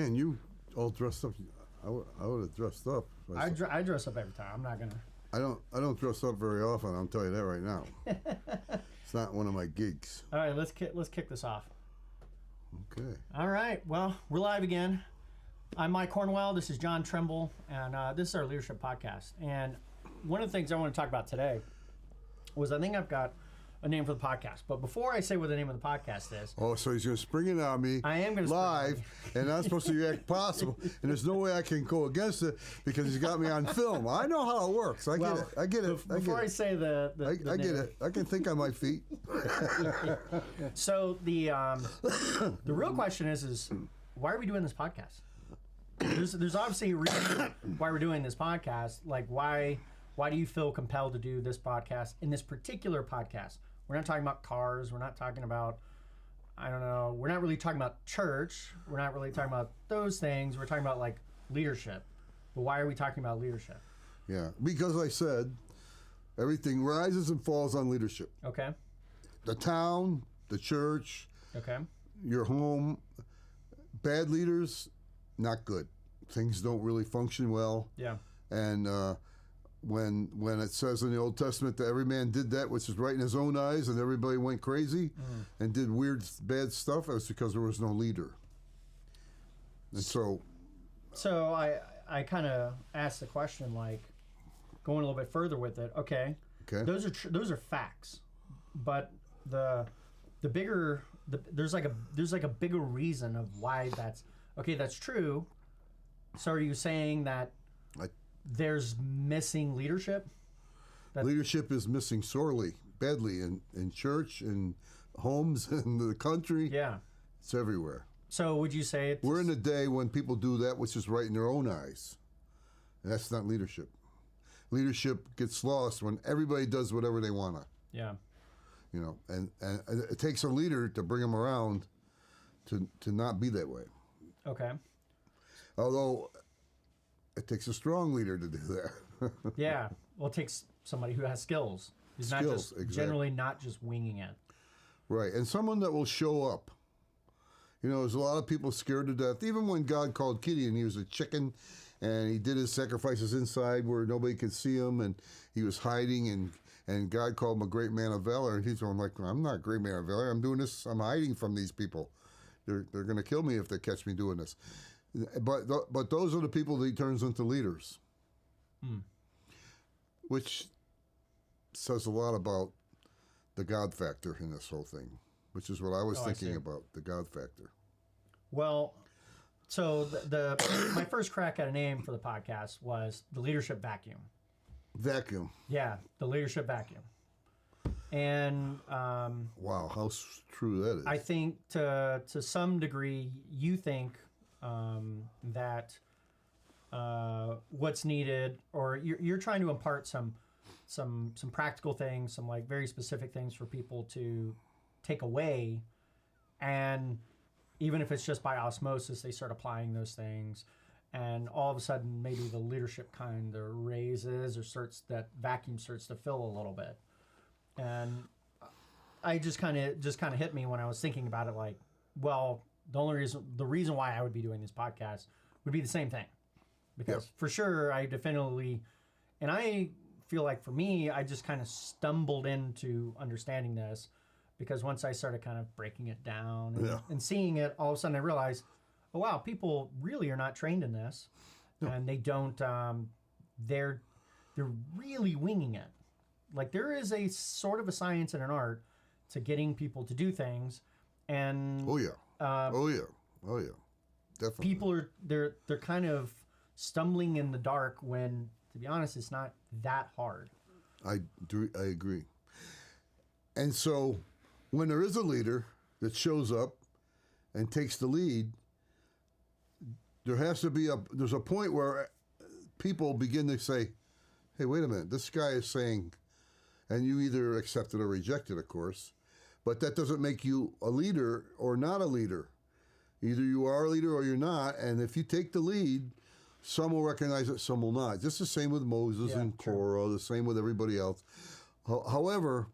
And you all dressed up. I would have dressed up. I dress up every time. I'm not gonna. I don't dress up very often. I'll tell you that right now. It's not one of my gigs. All right, let's kick this off. Okay. All right. Well, we're live again. I'm Mike Cornwell. This is John Trimble, and this is our leadership podcast. And one of the things I want to talk about today was I think I've got a name for the podcast. But before I say what the name of the podcast is, so he's going to spring it on me. I am going to live, and I'm supposed to react possible. And there's no way I can go against it because he's got me on film. I know how it works. I get it. Before I say the I get it. I can think on my feet. So the real question is why are we doing this podcast? There's obviously a reason why we're doing this podcast. Like why do you feel compelled to do this podcast? In this particular podcast, we're not talking about cars. We're not talking about, I don't know. We're not really talking about church. We're not really talking about those things. We're talking about like leadership. But why are we talking about leadership? Yeah, because I said everything rises and falls on leadership. Okay. The town, the church, okay, your home. Bad leaders, not good. Things don't really function well. Yeah. And when it says in the Old Testament that every man did that which is right in his own eyes, and everybody went crazy and did weird, bad stuff, it was because there was no leader. And so I kind of asked the question, like going a little bit further with it. Okay. Those are facts, but the bigger there's like a bigger reason of why that's true. So are you saying that there's missing leadership? Leadership is missing sorely, badly in church, in homes, in the country. Yeah. It's everywhere. So would you say we're in a day when people do that which is right in their own eyes. And that's not leadership. Leadership gets lost when everybody does whatever they want to. Yeah. You know, and it takes a leader to bring them around to not be that way. Okay. Although it takes a strong leader to do that. Yeah. Well, it takes somebody who has skills. Who's not just generally not just winging it. Right. And someone that will show up. You know, there's a lot of people scared to death. Even when God called Gideon, he was a chicken, and he did his sacrifices inside where nobody could see him, and he was hiding, and God called him a great man of valor, and he's going like, I'm not a great man of valor. I'm doing this. I'm hiding from these people. They're going to kill me if they catch me doing this. But those are the people that he turns into leaders, which says a lot about the God factor in this whole thing, which is what I was thinking about, the God factor. Well, so my first crack at a name for the podcast was the leadership vacuum. Vacuum. Yeah, the leadership vacuum. And wow, how true that is. I think to some degree you think that what's needed, or you're trying to impart some practical things, some like very specific things for people to take away, and even if it's just by osmosis, they start applying those things, and all of a sudden maybe the leadership kind of raises or that vacuum starts to fill a little bit. And I just kind of hit me when I was thinking about it, like, well, the reason why I would be doing this podcast would be the same thing, because for sure I definitively, and I feel like for me, I just kind of stumbled into understanding this, because once I started kind of breaking it down and seeing it, all of a sudden I realized, oh wow, people really are not trained in this, and they don't. They're really winging it. Like there is a sort of a science and an art to getting people to do things, and definitely. People are they're kind of stumbling in the dark when, to be honest, it's not that hard. I agree. And so when there is a leader that shows up and takes the lead, there's a point where people begin to say, hey, wait a minute, this guy is saying, and you either accept it or reject it, of course, but that doesn't make you a leader or not a leader. Either you are a leader or you're not, and if you take the lead, some will recognize it, some will not. Just the same with Moses and Korah, the same with everybody else. However,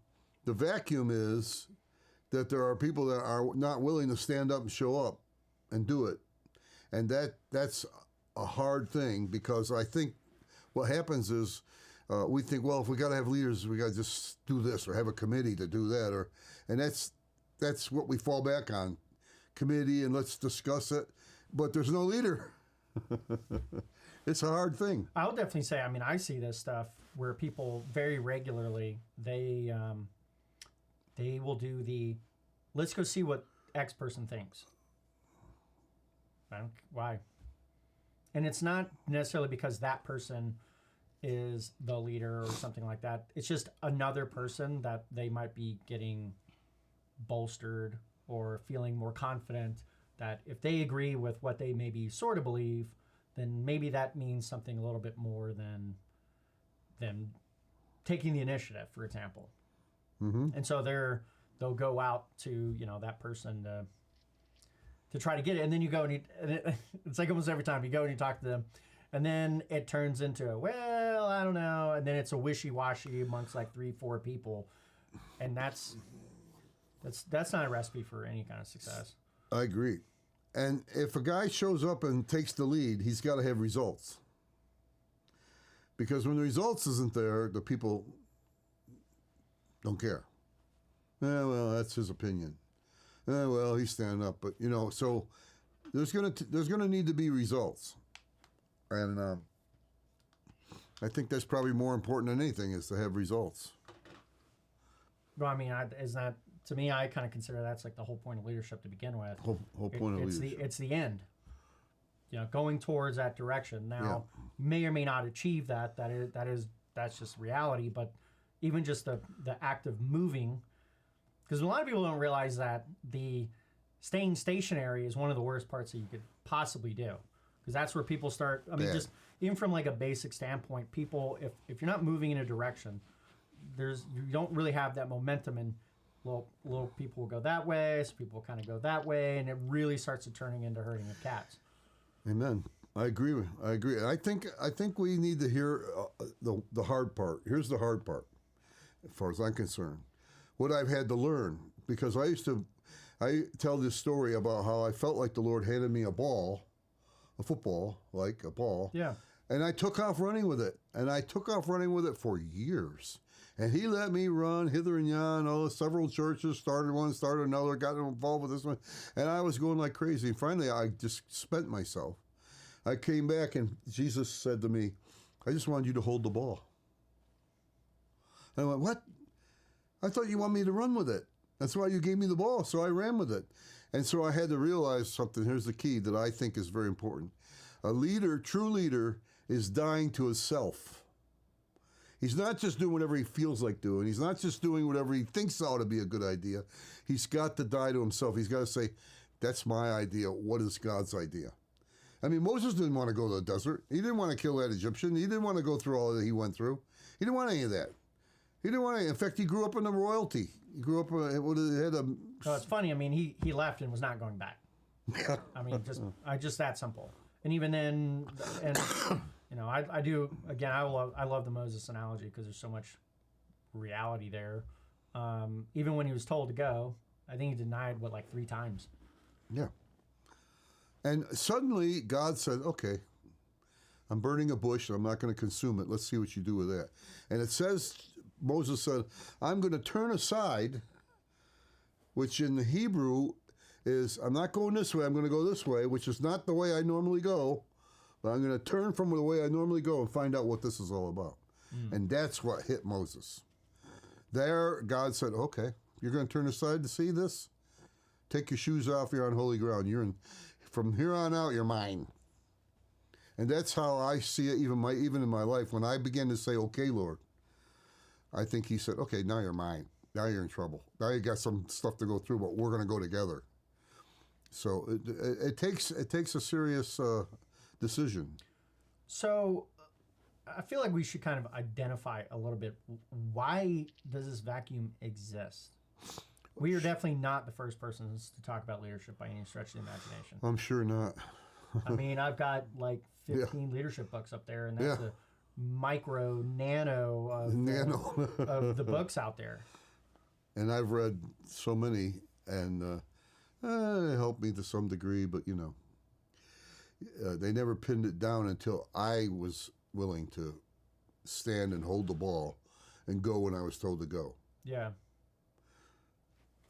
the vacuum is that there are people that are not willing to stand up and show up and do it. And that's a hard thing, because I think what happens is we think, well, if we got to have leaders, we got to just do this or have a committee to do that, and that's what we fall back on, committee, and let's discuss it. But there's no leader. It's a hard thing. I would definitely say, I mean, I see this stuff where people very regularly, they will do the, let's go see what X person thinks. Why? And it's not necessarily because that person is the leader or something like that. It's just another person that they might be getting bolstered or feeling more confident that if they agree with what they maybe sort of believe, then maybe that means something a little bit more than them taking the initiative, for example. Mm-hmm. And so they'll go out to, that person to try to get it. And then you go and it's like almost every time you go and you talk to them, and then it turns into, well, I don't know. And then it's a wishy-washy amongst like 3-4 people. And that's not a recipe for any kind of success. I agree. And if a guy shows up and takes the lead, he's got to have results. Because when the results isn't there, the people don't care. Well, that's his opinion. Well, he's standing up, but so there's gonna need to be results, and I think that's probably more important than anything, is to have results. Well, I mean, to me, I kind of consider that's like the whole point of leadership to begin with. Whole point of leadership. It's the end. Going towards that direction. Now, you may or may not achieve that. That's just reality. But even just the act of moving, because a lot of people don't realize that the staying stationary is one of the worst parts that you could possibly do, because that's where people start. I mean, just even from like a basic standpoint, people, if you're not moving in a direction, you don't really have that momentum, and little people will go that way, so people will kind of go that way, and it really starts turning into herding of cats. Amen. I agree. I think we need to hear the hard part. Here's the hard part, as far as I'm concerned. What I've had to learn, because I tell this story about how I felt like the Lord handed me a football, like a ball. Yeah. And I took off running with it. And I took off running with it for years. And he let me run hither and yon. Several churches, started one, started another, got involved with this one. And I was going like crazy. And finally, I just spent myself. I came back and Jesus said to me, I just wanted you to hold the ball. And I went, what? I thought you want me to run with it. That's why you gave me the ball. So I ran with it. And so I had to realize something. Here's the key that I think is very important. A leader, true leader, is dying to himself. He's not just doing whatever he feels like doing. He's not just doing whatever he thinks ought to be a good idea. He's got to die to himself. He's got to say, that's my idea. What is God's idea? I mean, Moses didn't want to go to the desert. He didn't want to kill that Egyptian. He didn't want to go through all that he went through. He didn't want any of that. He didn't want to. In fact, he grew up in the royalty. He grew up had a. So it's funny. I mean, he left and was not going back. I mean, just that simple. And even then, and I do again. I love the Moses analogy because there's so much reality there. Even when he was told to go, I think he denied like 3 times. Yeah. And suddenly God said, "Okay, I'm burning a bush. I'm not going to consume it. Let's see what you do with that." And it says. Moses said, I'm going to turn aside, which in the Hebrew is, I'm not going this way, I'm going to go this way, which is not the way I normally go, but I'm going to turn from the way I normally go and find out what this is all about. And that's what hit Moses. There, God said, okay, you're going to turn aside to see this? Take your shoes off, you're on holy ground. From here on out, you're mine. And that's how I see it even in my life. When I began to say, okay, Lord, I think he said, okay, now you're mine. Now you're in trouble. Now you got some stuff to go through, but we're going to go together. So it takes a serious decision. So I feel like we should kind of identify a little bit, why does this vacuum exist? We are definitely not the first persons to talk about leadership by any stretch of the imagination. I'm sure not. I mean, I've got like 15 leadership books up there, and that's a nano of the books out there. And I've read so many, and it helped me to some degree, but they never pinned it down until I was willing to stand and hold the ball and go when I was told to go. Yeah.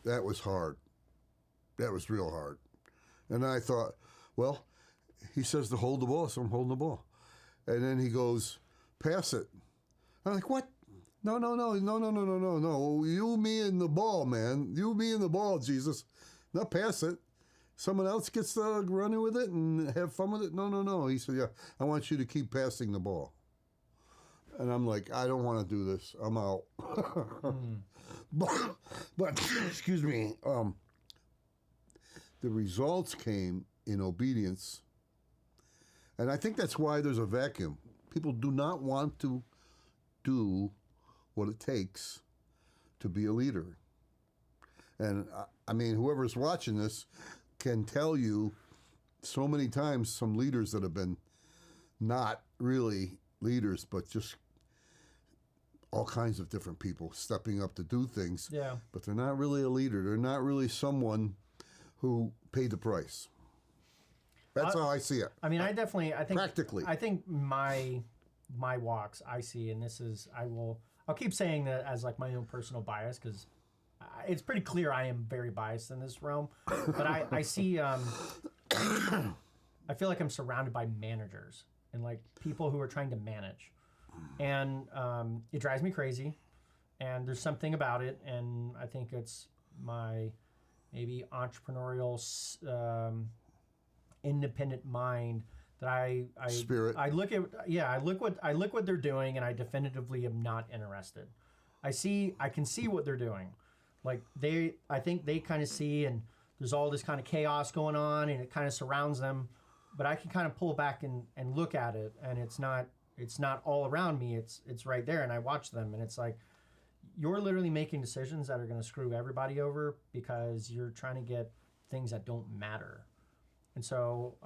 That was hard. That was real hard. And I thought, well, he says to hold the ball, so I'm holding the ball. And then he goes, pass it. I'm like, what? No. You, me, and the ball, man. You, me, and the ball, Jesus. Not pass it. Someone else gets to run with it and have fun with it? No. He said, yeah, I want you to keep passing the ball. And I'm like, I don't want to do this. I'm out. But excuse me, the results came in obedience. And I think that's why there's a vacuum. People do not want to do what it takes to be a leader. And I mean, whoever's watching this can tell you so many times some leaders that have been not really leaders, but just all kinds of different people stepping up to do things. Yeah. But they're not really a leader. They're not really someone who paid the price. That's how I see it. I mean, I think Practically. I think my walks I see, and this is I'll keep saying that as like my own personal bias, because it's pretty clear I am very biased in this realm. But I see I feel like I'm surrounded by managers and like people who are trying to manage, and it drives me crazy. And there's something about it, and I think it's my maybe entrepreneurial independent mind that I Spirit. I look what they're doing, and I definitively am not interested. I can see what they're doing. Like I think they kind of see, and there's all this kind of chaos going on, and it kind of surrounds them. But I can kind of pull back and look at it, and it's not all around me. It's right there, and I watch them, and it's like you're literally making decisions that are going to screw everybody over because you're trying to get things that don't matter. And so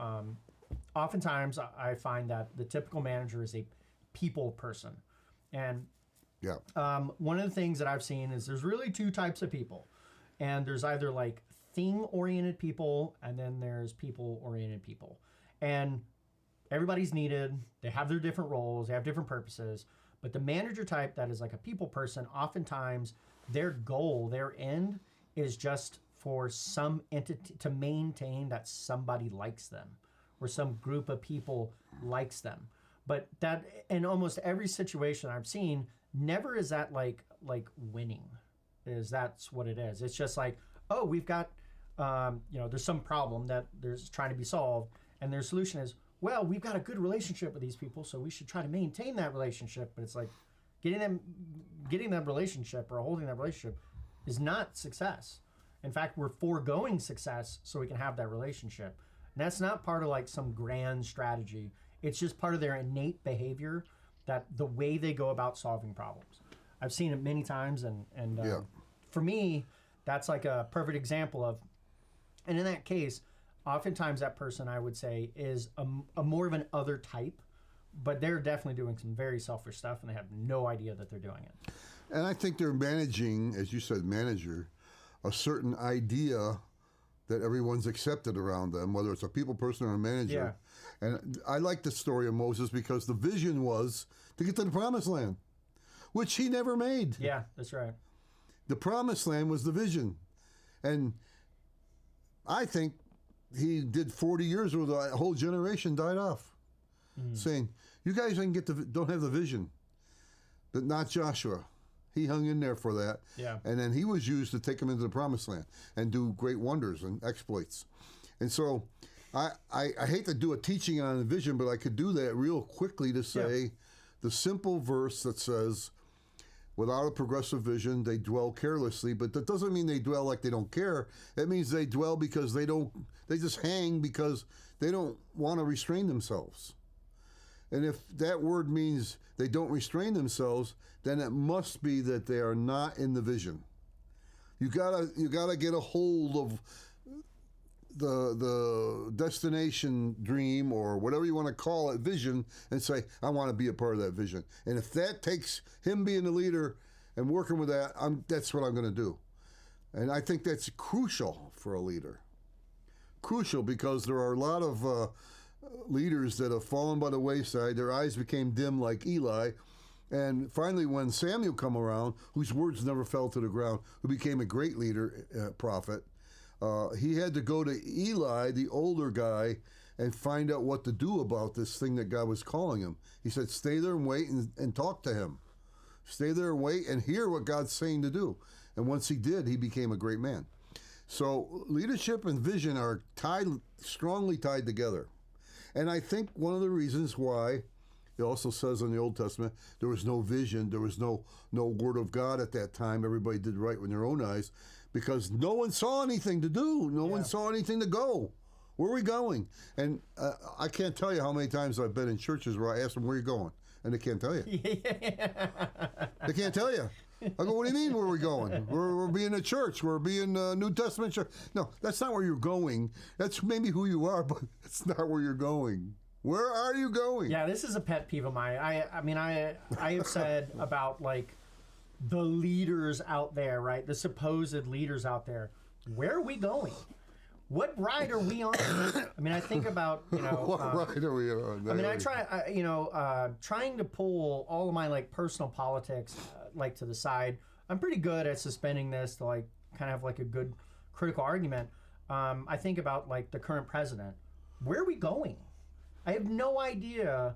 oftentimes I find that the typical manager is a people person. And Yeah. one of the things that I've seen is there's really two types of people. And there's either like thing-oriented people, and then there's people-oriented people. And everybody's needed. They have their different roles. They have different purposes. But the manager type that is like a people person, oftentimes their goal, their end, is just for some entity to maintain that somebody likes them or some group of people likes them. But that in almost every situation I've seen, never is that like winning. That's what it is. It's just like, oh, we've got there's some problem that there's trying to be solved, and their solution is, well, we've got a good relationship with these people, so we should try to maintain that relationship. But it's like getting that relationship or holding that relationship is not success. In fact, we're foregoing success so we can have that relationship. And that's not part of like some grand strategy. It's just part of their innate behavior, that the way they go about solving problems. I've seen it many times, and for me, that's like a perfect example of, and in that case, oftentimes that person, I would say, is a more of an other type, but they're definitely doing some very selfish stuff, and they have no idea that they're doing it. And I think they're managing, as you said, manager, a certain idea that everyone's accepted around them, whether it's a people person or a manager. Yeah. And I like the story of Moses because the vision was to get to the promised land, which he never made. Yeah, that's right. The promised land was the vision. And I think he did 40 years where the whole generation died off, saying, you guys don't have the vision. But not Joshua. He hung in there for that. Yeah. And then he was used to take them into the promised land and do great wonders and exploits. And so I hate to do a teaching on the vision, but I could do that real quickly to say the simple verse that says, without a progressive vision, they dwell carelessly. But that doesn't mean they dwell like they don't care. It means they dwell because they just hang because they don't want to restrain themselves. And if that word means they don't restrain themselves, then it must be that they are not in the vision. You gotta get a hold of the destination dream, or whatever you want to call it, vision, and say, I want to be a part of that vision. And if that takes him being the leader and working with that, that's what I'm going to do. And I think that's crucial for a leader. Crucial because there are a lot of leaders that have fallen by the wayside. Their eyes became dim like Eli. And finally, when Samuel come around, whose words never fell to the ground, who became a great leader, prophet, he had to go to Eli, the older guy, and find out what to do about this thing that God was calling him. He said, stay there and wait and talk to him. Stay there and wait and hear what God's saying to do. And once he did, he became a great man. So leadership and vision are strongly tied together. And I think one of the reasons why, it also says in the Old Testament, there was no vision, there was no word of God at that time. Everybody did right with their own eyes because no one saw anything to do. No one saw anything to go. Where are we going? And I can't tell you how many times I've been in churches where I ask them, where are you going? And they can't tell you. They can't tell you. I go, what do you mean, where are we going? We're being a church. We're being a New Testament church. No, that's not where you're going. That's maybe who you are, but it's not where you're going. Where are you going? Yeah, this is a pet peeve of mine. I mean, I have said about like the leaders out there, right? The supposed leaders out there. Where are we going? What ride are we on? I mean, I think about, what ride are we on? I mean, trying to pull all of my like personal politics like to the side. I'm pretty good at suspending this to like kind of have like a good critical argument. I think about like the current president. Where are we going? I have no idea.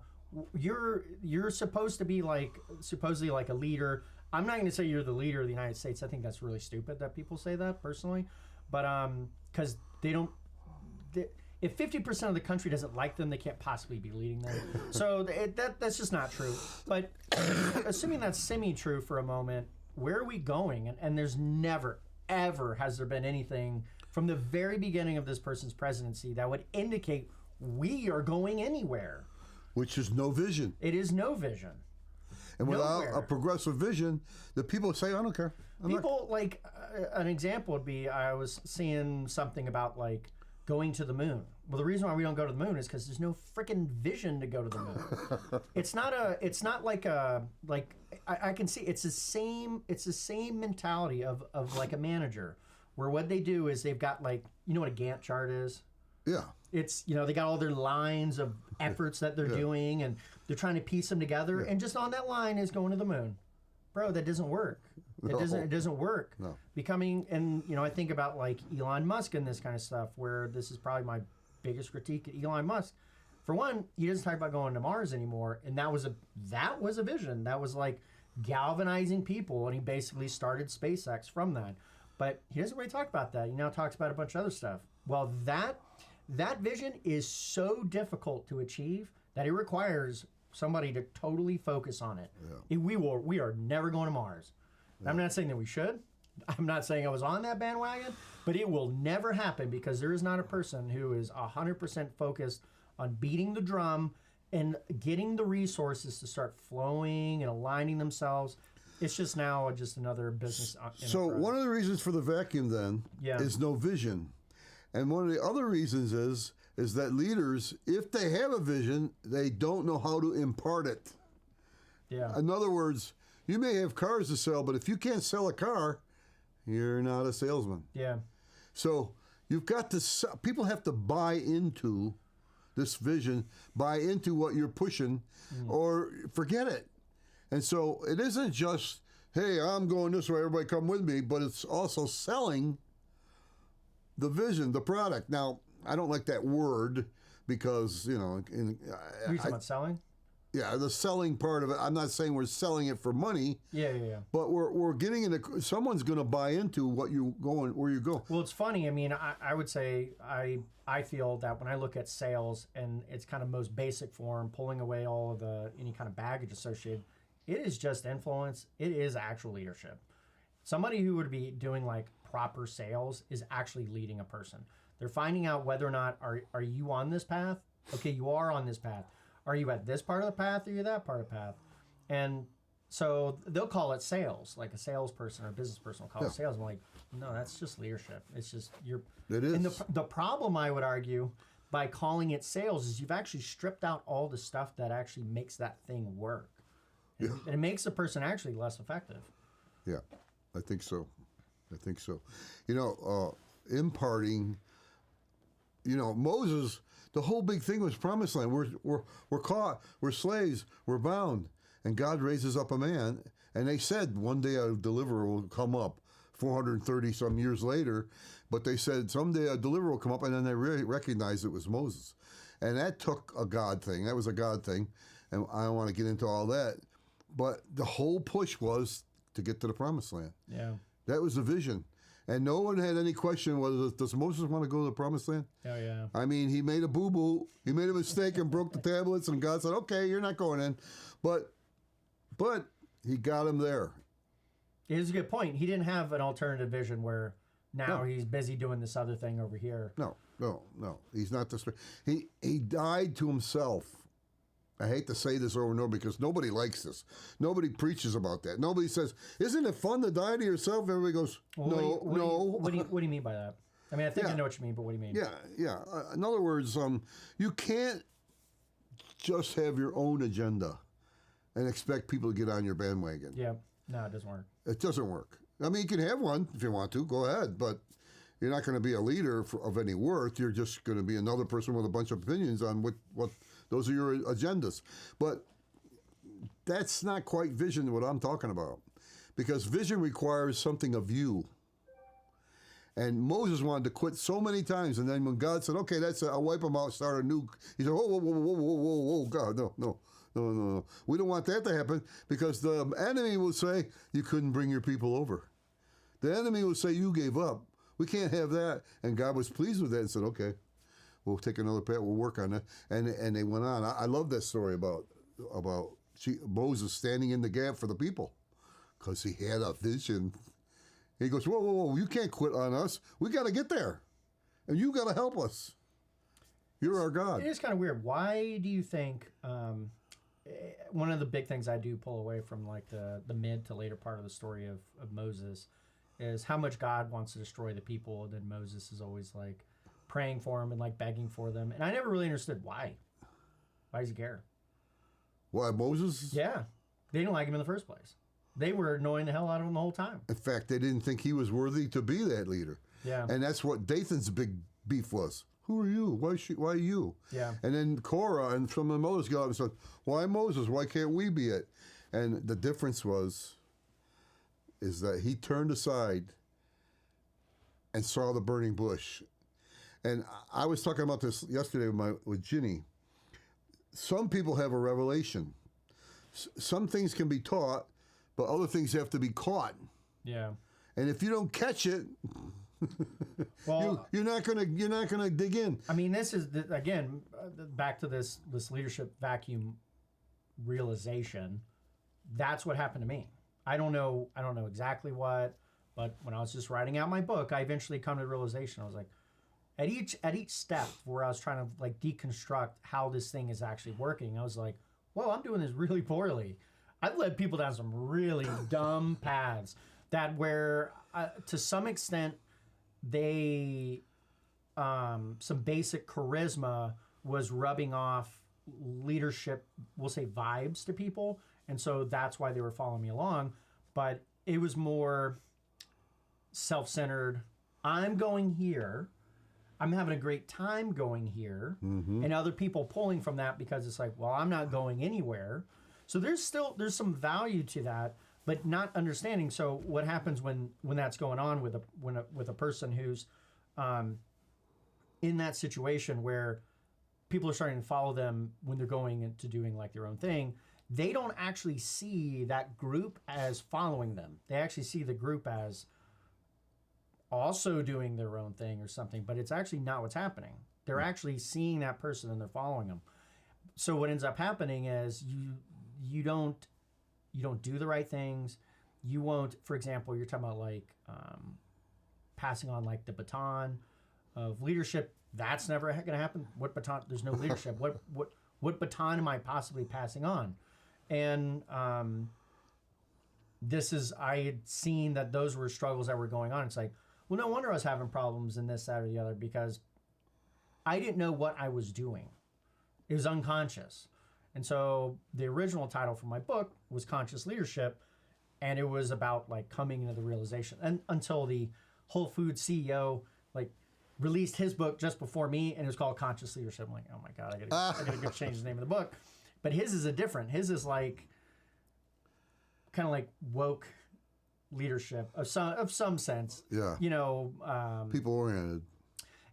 You're supposed to be like supposedly like a leader. I'm not going to say you're the leader of the United States. I think that's really stupid that people say that personally, but because they don't. If 50% of the country doesn't like them, they can't possibly be leading them. So that's just not true. But assuming that's semi-true for a moment, where are we going? And there's never, ever has there been anything from the very beginning of this person's presidency that would indicate we are going anywhere. Which is no vision. It is no vision. And without a progressive vision, the people say, I don't care. People, like, an example would be, I was seeing something about, like, going to the moon. Well, the reason why we don't go to the moon is because there's no freaking vision to go to the moon. It's not like I can see, it's the same mentality of like a manager, where what they do is they've got, like, you know what a Gantt chart is? Yeah. It's, they got all their lines of efforts that they're doing, and they're trying to piece them together, and just on that line is going to the moon. Bro, that doesn't work. It doesn't work. No. I think about like Elon Musk and this kind of stuff, where this is probably my biggest critique at Elon Musk. For one, he doesn't talk about going to Mars anymore, and that was a vision. That was like galvanizing people, and he basically started SpaceX from that. But he doesn't really talk about that. He now talks about a bunch of other stuff. Well, that vision is so difficult to achieve that it requires somebody to totally focus on it. Yeah. We are never going to Mars. Yeah. I'm not saying that we should. I'm not saying I was on that bandwagon, but it will never happen because there is not a person who is 100% focused on beating the drum and getting the resources to start flowing and aligning themselves. It's just now just another business. So one of the reasons for the vacuum then is no vision. And one of the other reasons is that leaders, if they have a vision, they don't know how to impart it. Yeah. In other words, you may have cars to sell, but if you can't sell a car, you're not a salesman. Yeah. So you've got to, people have to buy into this vision, buy into what you're pushing, or forget it. And so it isn't just, hey, I'm going this way, everybody come with me, but it's also selling the vision, the product. Now, I don't like that word because, You're talking about selling? Yeah, the selling part of it. I'm not saying we're selling it for money. Yeah. But we're getting into, someone's going to buy into what you going, where you go. Well, it's funny. I mean, I would say I feel that when I look at sales and its kind of most basic form, pulling away all of any kind of baggage associated, it is just influence. It is actual leadership. Somebody who would be doing like proper sales is actually leading a person. They're finding out whether or not are you on this path? Okay, you are on this path. Are you at this part of the path or are you that part of the path? And so they'll call it sales, like a salesperson or a business person will call it sales. I'm like, no, that's just leadership. It's just It is. And the problem, I would argue, by calling it sales is you've actually stripped out all the stuff that actually makes that thing work. And it makes the person actually less effective. Yeah, I think so. Imparting, Moses, The whole big thing was promised land. We're caught. We're slaves. We're bound. And God raises up a man. And they said one day a deliverer will come up 430 some years later. But they said someday a deliverer will come up. And then they recognized it was Moses. And that took a God thing. That was a God thing. And I don't want to get into all that. But the whole push was to get to the promised land. Yeah. That was the vision. And no one had any question whether, does Moses want to go to the promised land? Oh, yeah. I mean, he made a boo-boo. He made a mistake and broke the tablets, and God said, okay, you're not going in. But he got him there. It is a good point. He didn't have an alternative vision where now he's busy doing this other thing over here. No. He's not this. He died to himself. I hate to say this over and over because nobody likes this. Nobody preaches about that. Nobody says, isn't it fun to die to yourself? Everybody goes, no. What do you mean by that? I mean, I think I know what you mean, but what do you mean? Yeah. In other words, you can't just have your own agenda and expect people to get on your bandwagon. Yeah. No, it doesn't work. It doesn't work. I mean, you can have one if you want to. Go ahead. But you're not going to be a leader of any worth. You're just going to be another person with a bunch of opinions on what those are your agendas. But that's not quite vision, what I'm talking about. Because vision requires something of you. And Moses wanted to quit so many times. And then when God said, okay, that's it, I'll wipe them out, start a new. He said, whoa, God, no. We don't want that to happen because the enemy will say, you couldn't bring your people over. The enemy will say, you gave up. We can't have that. And God was pleased with that and said, okay, we'll take another path. We'll work on that. And they went on. I love that story about Moses standing in the gap for the people because he had a vision. He goes, whoa, you can't quit on us. We got to get there. And you got to help us. You're our God. It is kind of weird. Why do you think one of the big things I do pull away from like the mid to later part of the story of Moses is how much God wants to destroy the people. And then Moses is always like praying for him and like begging for them. And I never really understood why. Why does he care? Why, Moses? Yeah. They didn't like him in the first place. They were annoying the hell out of him the whole time. In fact, they didn't think he was worthy to be that leader. Yeah. And that's what Dathan's big beef was. Who are you? Why you? Yeah. And then Korah and some of the others got up and said, why Moses? Why can't we be it? And the difference is that he turned aside and saw the burning bush. And I was talking about this yesterday with Ginny. Some people have a revelation. Some things can be taught, but other things have to be caught. Yeah. And if you don't catch it, well, you're not gonna dig in. I mean, this is again back to this leadership vacuum realization. That's what happened to me. I don't know exactly what, but when I was just writing out my book, I eventually come to the realization. I was like, at each step where I was trying to like deconstruct how this thing is actually working, I was like, whoa, I'm doing this really poorly. I've led people down some really dumb paths that where to some extent they some basic charisma was rubbing off leadership, we'll say vibes to people, and so that's why they were following me along. But it was more self-centered. I'm going here. I'm having a great time going here, and other people pulling from that because it's like, well, I'm not going anywhere. So there's some value to that, but not understanding. So what happens when that's going on with a person who's in that situation where people are starting to follow them when they're going into doing like their own thing, they don't actually see that group as following them. They actually see the group as also doing their own thing or something, but it's actually not what's happening. They're actually seeing that person and they're following them. So what ends up happening is you don't do the right things. You won't, for example, you're talking about like passing on like the baton of leadership. That's never going to happen. What baton? There's no leadership. What baton am I possibly passing on? And I had seen that those were struggles that were going on. It's like, well, no wonder I was having problems in this, that, or the other, because I didn't know what I was doing. It was unconscious. And so the original title for my book was Conscious Leadership, and it was about like coming into the realization. And until the Whole Foods CEO, like released his book just before me, and it was called Conscious Leadership. I'm like, oh my God, I gotta go change the name of the book. But his is his is like kind of like woke leadership of some sense. Yeah. You know, People oriented.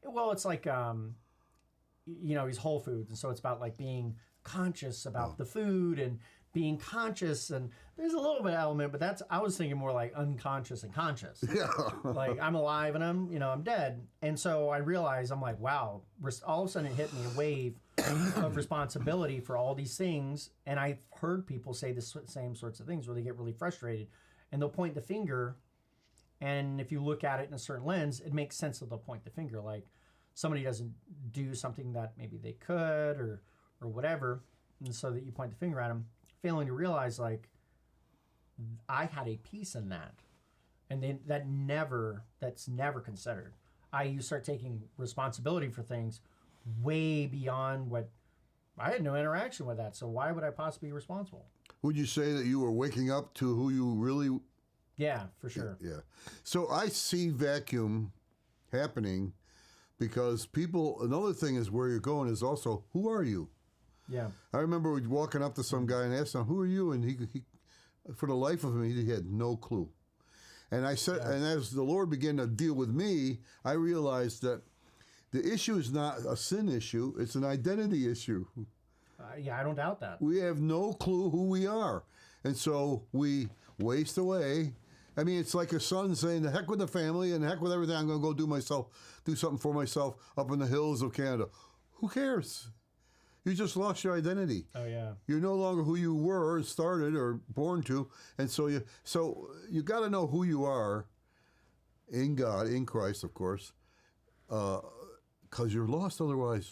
well, it's like you know, he's Whole Foods, and so it's about like being conscious about the food and being conscious, and there's a little bit of element, but I was thinking more like unconscious and conscious. Yeah. Like I'm alive and I'm dead. And so I realized, I'm like, wow, all of a sudden it hit me a wave of responsibility for all these things. And I've heard people say the same sorts of things where they get really frustrated and they'll point the finger. And if you look at it in a certain lens, it makes sense that they'll point the finger. Like somebody doesn't do something that maybe they could or whatever. And so that you point the finger at them, failing to realize like I had a piece in that. And then that's never considered. You start taking responsibility for things way beyond what I had no interaction with that. So why would I possibly be responsible? Would you say that you were waking up to who you really? Yeah, for sure. Yeah. So I see vacuum happening because people. Another thing is where you're going is also who are you? Yeah. I remember walking up to some guy and asked him, "Who are you?" And he for the life of him, he had no clue. And I said, and as the Lord began to deal with me, I realized that the issue is not a sin issue; it's an identity issue. Yeah, I don't doubt that. We have no clue who we are, and so we waste away. I mean, it's like a son saying, "The heck with the family and the heck with everything. I'm going to go do something for myself up in the hills of Canada." Who cares? You just lost your identity. Oh yeah. You're no longer who you were, started, or born to, and so you got to know who you are in God, in Christ, of course, because you're lost otherwise.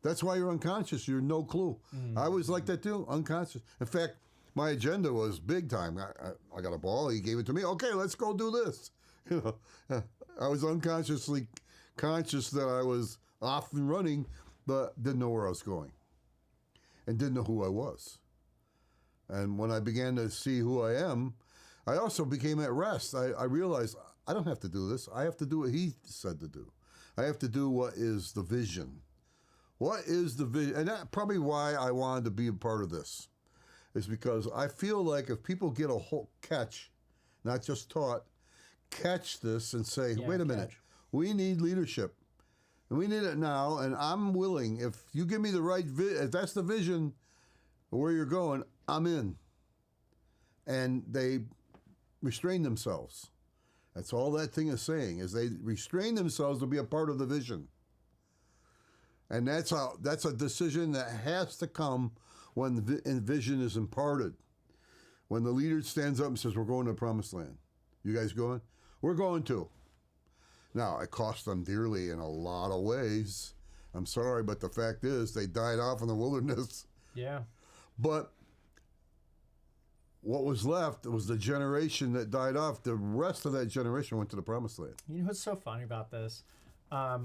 That's why you're unconscious. You're no clue. I was like that too, unconscious. In fact, my agenda was big time. I got a ball. He gave it to me. Okay, let's go do this. You know, I was unconsciously conscious that I was off and running, but didn't know where I was going and didn't know who I was. And when I began to see who I am, I also became at rest. I realized I don't have to do this. I have to do what he said to do. I have to do what is the vision. What is the vision? And that's probably why I wanted to be a part of this, is because I feel like if people get a whole catch, not just taught, catch this and say, wait a minute, we need leadership. And we need it now, and I'm willing. If you give me the right, if that's the vision of where you're going, I'm in. And they restrain themselves. That's all that thing is saying, is they restrain themselves to be a part of the vision. And that's a decision that has to come when the vision is imparted. When the leader stands up and says, we're going to the promised land. You guys going? We're going to. Now, it cost them dearly in a lot of ways. I'm sorry, but the fact is they died off in the wilderness. Yeah. But what was left was the generation that died off. The rest of that generation went to the promised land. You know what's so funny about this? My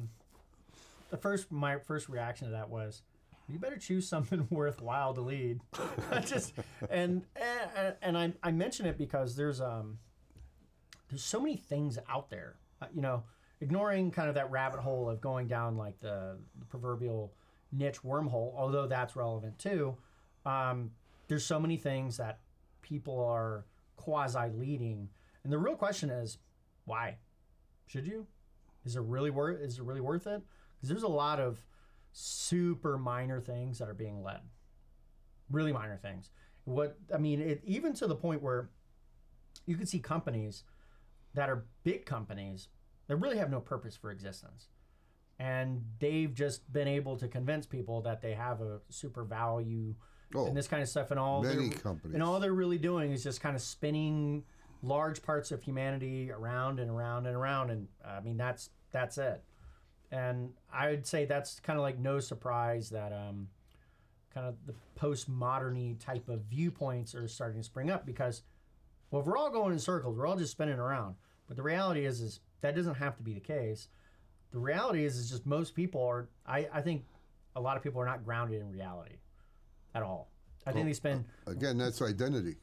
first reaction to that was, you better choose something worthwhile to lead. I mention it because there's so many things out there. Ignoring kind of that rabbit hole of going down like the proverbial niche wormhole, although that's relevant too. There's so many things that people are quasi-leading, and the real question is, why? Should you? Is it really worth it? Because there's a lot of super minor things that are being led. Really minor things. Even to the point where you can see companies that are big companies that really have no purpose for existence. And they've just been able to convince people that they have a super value and this kind of stuff. And all they're really doing is just kind of spinning large parts of humanity around and around and around. And that's it. And I would say that's kind of like no surprise that kind of the postmodern-y type of viewpoints are starting to spring up, because, well, if we're all going in circles, we're all just spinning around. But the reality is that doesn't have to be the case. The reality is just most people are, I think a lot of people are not grounded in reality at all. I think they spend... Again, that's identity.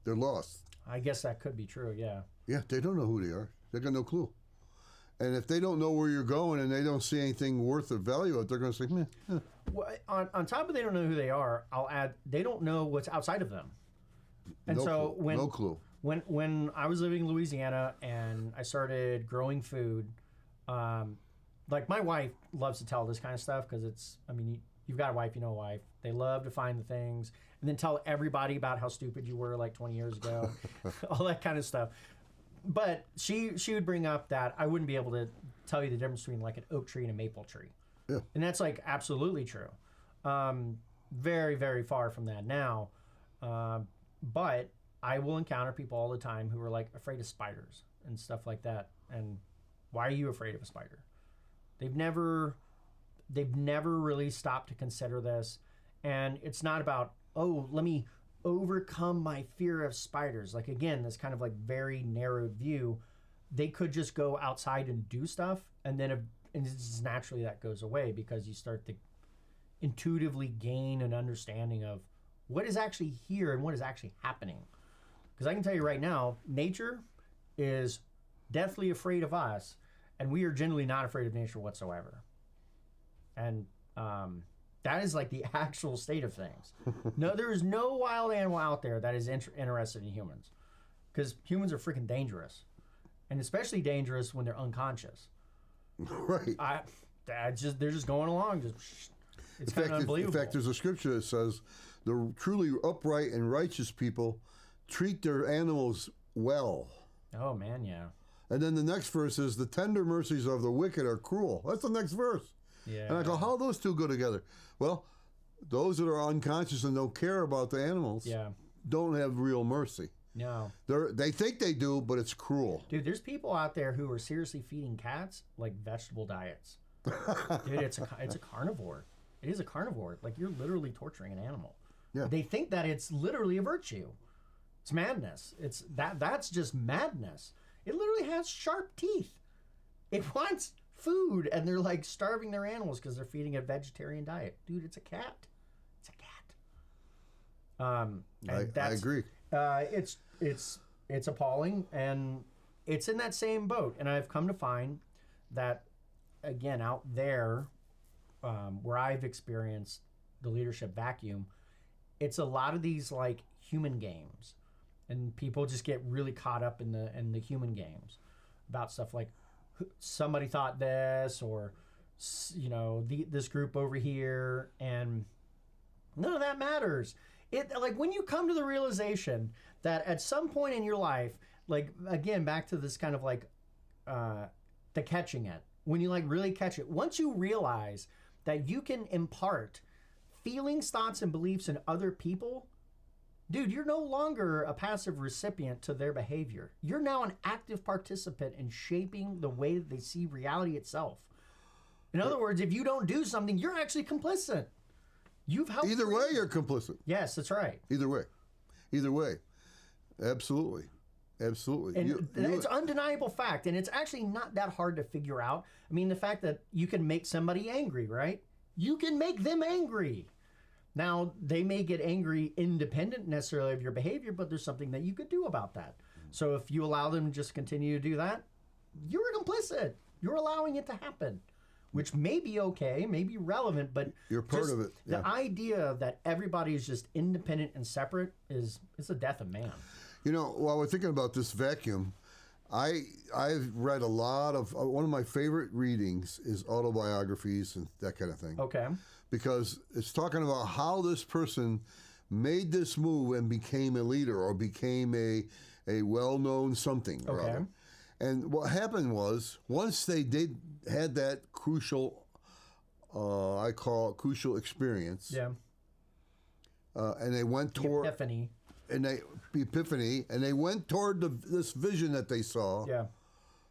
They're lost. I guess that could be true, yeah. Yeah, they don't know who they are. They got no clue. And if they don't know where you're going and they don't see anything worth of value, they're going to say, meh. Well, on top of they don't know who they are, I'll add they don't know what's outside of them. And No clue. When I was living in Louisiana and I started growing food, like my wife loves to tell this kind of stuff because it's, I mean, you've got a wife, you know a wife. They love to find the things and then tell everybody about how stupid you were like 20 years ago, all that kind of stuff. But she would bring up that I wouldn't be able to tell you the difference between like an oak tree and a maple tree. Yeah. And that's like absolutely true. Very, very far from that now. But I will encounter people all the time who are like afraid of spiders and stuff like that. And why are you afraid of a spider? They've never really stopped to consider this. And it's not about, oh, let me overcome my fear of spiders. Like, again, this kind of like very narrow view. They could just go outside and do stuff. And then and just naturally that goes away because you start to intuitively gain an understanding of what is actually here and what is actually happening. Because I can tell you right now, nature is deathly afraid of us, and we are generally not afraid of nature whatsoever. And that is like the actual state of things. No, there is no wild animal out there that is interested in humans, because humans are freaking dangerous, and especially dangerous when they're unconscious. Right. They're just going along. It's kind of unbelievable. In fact, there's a scripture that says, the truly upright and righteous people treat their animals well. Oh, man, yeah. And then the next verse is, the tender mercies of the wicked are cruel. That's the next verse. Yeah. And I go, how those two go together? Well, those that are unconscious and don't care about the animals don't have real mercy. No. They think they do, but it's cruel. Dude, there's people out there who are seriously feeding cats like vegetable diets. Dude, it's a carnivore. It is a carnivore. Like, you're literally torturing an animal. Yeah. They think that it's literally a virtue. It's madness. That's just madness. It literally has sharp teeth. It wants food, and they're like starving their animals because they're feeding a vegetarian diet. Dude, it's a cat. It's a cat. I agree. It's appalling, and it's in that same boat. And I've come to find that, again, out there, where I've experienced the leadership vacuum, it's a lot of these like human games, and people just get really caught up in the human games about stuff like somebody thought this, or this group over here, and none of that matters. It, like, when you come to the realization that at some point in your life, like, again, back to this kind of like the catching it, when you like really catch it, once you realize that you can impart feelings, thoughts, and beliefs in other people, dude, you're no longer a passive recipient to their behavior. You're now an active participant in shaping the way that they see reality itself. In other words, if you don't do something, you're actually complicit. You've helped. Either way, you're complicit. Yes, that's right. Either way. Absolutely. And it's undeniable fact, and it's actually not that hard to figure out. I mean, the fact that you can make somebody angry, right? You can make them angry. Now, they may get angry independent necessarily of your behavior, but there's something that you could do about that. So if you allow them to just continue to do that, you're complicit. You're allowing it to happen, which may be okay, may be relevant, but you're part of it. Yeah. The idea that everybody is just independent and separate is the death of man. While we're thinking about this vacuum, I've read a lot of, one of my favorite readings is autobiographies and that kind of thing. Okay. Because it's talking about how this person made this move and became a leader or became a well-known something. Okay. Or other. And what happened was, once they had that crucial, I call it crucial experience. Yeah. And they went toward epiphany. And they went toward this vision that they saw. Yeah.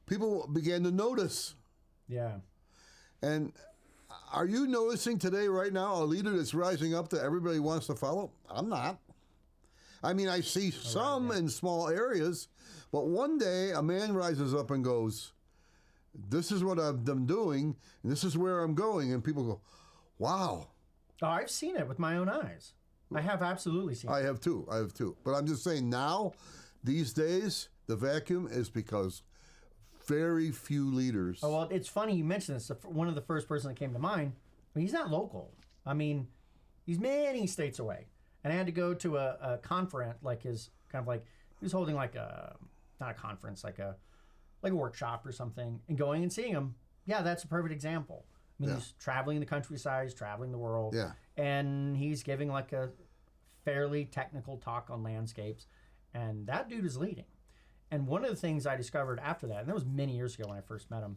People began to notice. Yeah. And are you noticing today, right now, a leader that's rising up that everybody wants to follow? I'm not. I mean, I see some in small areas, but one day a man rises up and goes, this is what I'm doing, and this is where I'm going. And people go, wow. Oh, I've seen it with my own eyes. I have absolutely seen it. I have too. But I'm just saying now, these days, the vacuum is because very few leaders. Oh, well, it's funny you mentioned this. One of the first person that came to mind, he's not local. I mean, he's many states away. And I had to go to a conference, like his, kind of like, he was holding like not a conference, like a workshop or something, and going and seeing him. Yeah, that's a perfect example. I mean, he's traveling the countryside, he's traveling the world. Yeah. And he's giving like a fairly technical talk on landscapes. And that dude is leading. And one of the things I discovered after that, and that was many years ago when I first met him,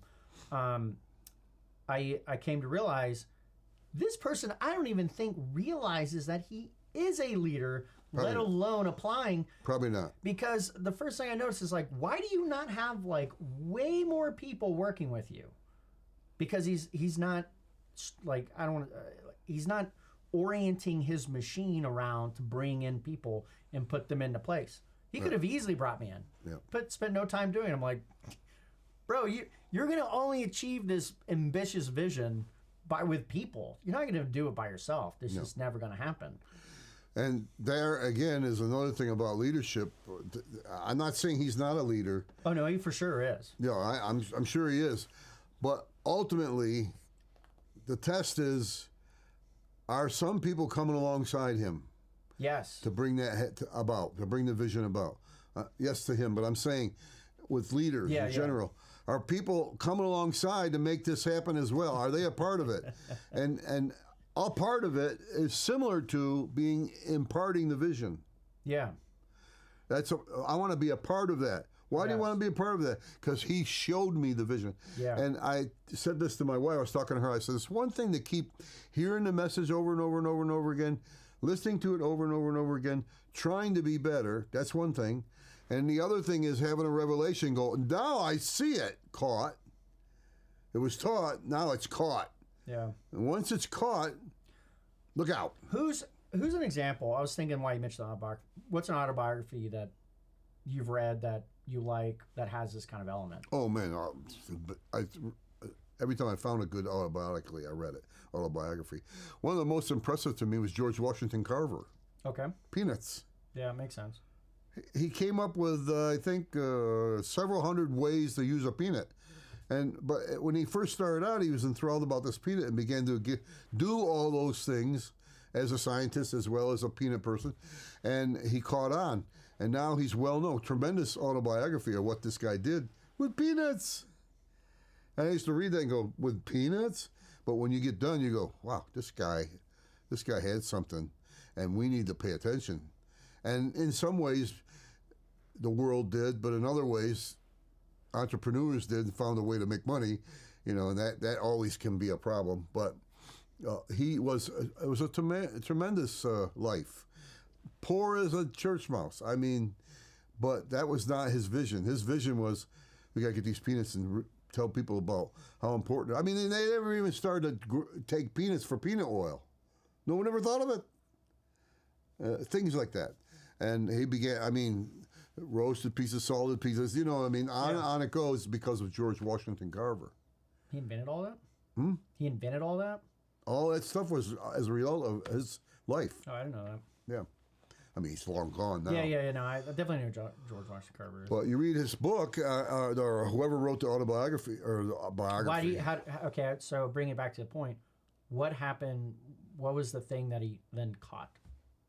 I came to realize this person, I don't even think realizes that he is a leader, let alone applying. Probably not. Because the first thing I noticed is like, why do you not have like way more people working with you? Because he's not like, I don't want to, he's not orienting his machine around to bring in people and put them into place. He could have easily brought me in, but spent no time doing it. I'm like, bro, you're going to only achieve this ambitious vision with people. You're not going to do it by yourself. This is never going to happen. And there, again, is another thing about leadership. I'm not saying he's not a leader. Oh, no, he for sure is. Yeah, I'm sure he is. But ultimately, the test is, are some people coming alongside him? Yes. To bring that to bring the vision about. Yes to him, but I'm saying with leaders in general, are people coming alongside to make this happen as well? Are they a part of it? and a part of it is similar to imparting the vision. Yeah. I want to be a part of that. Why do you want to be a part of that? Because he showed me the vision. Yeah. And I said this to my wife. I was talking to her. I said, it's one thing to keep hearing the message over and over and over and over again, listening to it over and over and over again, trying to be better. That's one thing. And the other thing is having a revelation go, now I see it caught. It was taught, now it's caught. Yeah. And once it's caught, look out. Who's an example? I was thinking why you mentioned the autobiography. What's an autobiography that you've read that you like that has this kind of element? Oh, man. Every time I found a good autobiography, I read it. Autobiography. One of the most impressive to me was George Washington Carver. Okay. Peanuts. Yeah, it makes sense. He came up with, I think, several hundred ways to use a peanut. But when he first started out, he was enthralled about this peanut and began to do all those things as a scientist as well as a peanut person. And he caught on. And now he's well known. Tremendous autobiography of what this guy did with peanuts. And I used to read that and go, with peanuts? But when you get done, you go, wow, this guy had something, and we need to pay attention. And in some ways, the world did, but in other ways, entrepreneurs did and found a way to make money, and that always can be a problem. But it was a tremendous life. Poor as a church mouse. I mean, but that was not his vision. His vision was, we got to get these peanuts and tell people about how important. I mean, they never even started to take peanuts for peanut oil. No one ever thought of it. Things like that. And he began, roasted pieces, salted pieces, on it goes because of George Washington Carver. He invented all that? He invented all that? All that stuff was as a result of his life. Oh, I didn't know that. Yeah. He's long gone now. Yeah. No, I definitely know George Washington Carver. Well, you read his book, or whoever wrote the autobiography or the biography. Okay, so bring it back to the point. What happened? What was the thing that he then caught?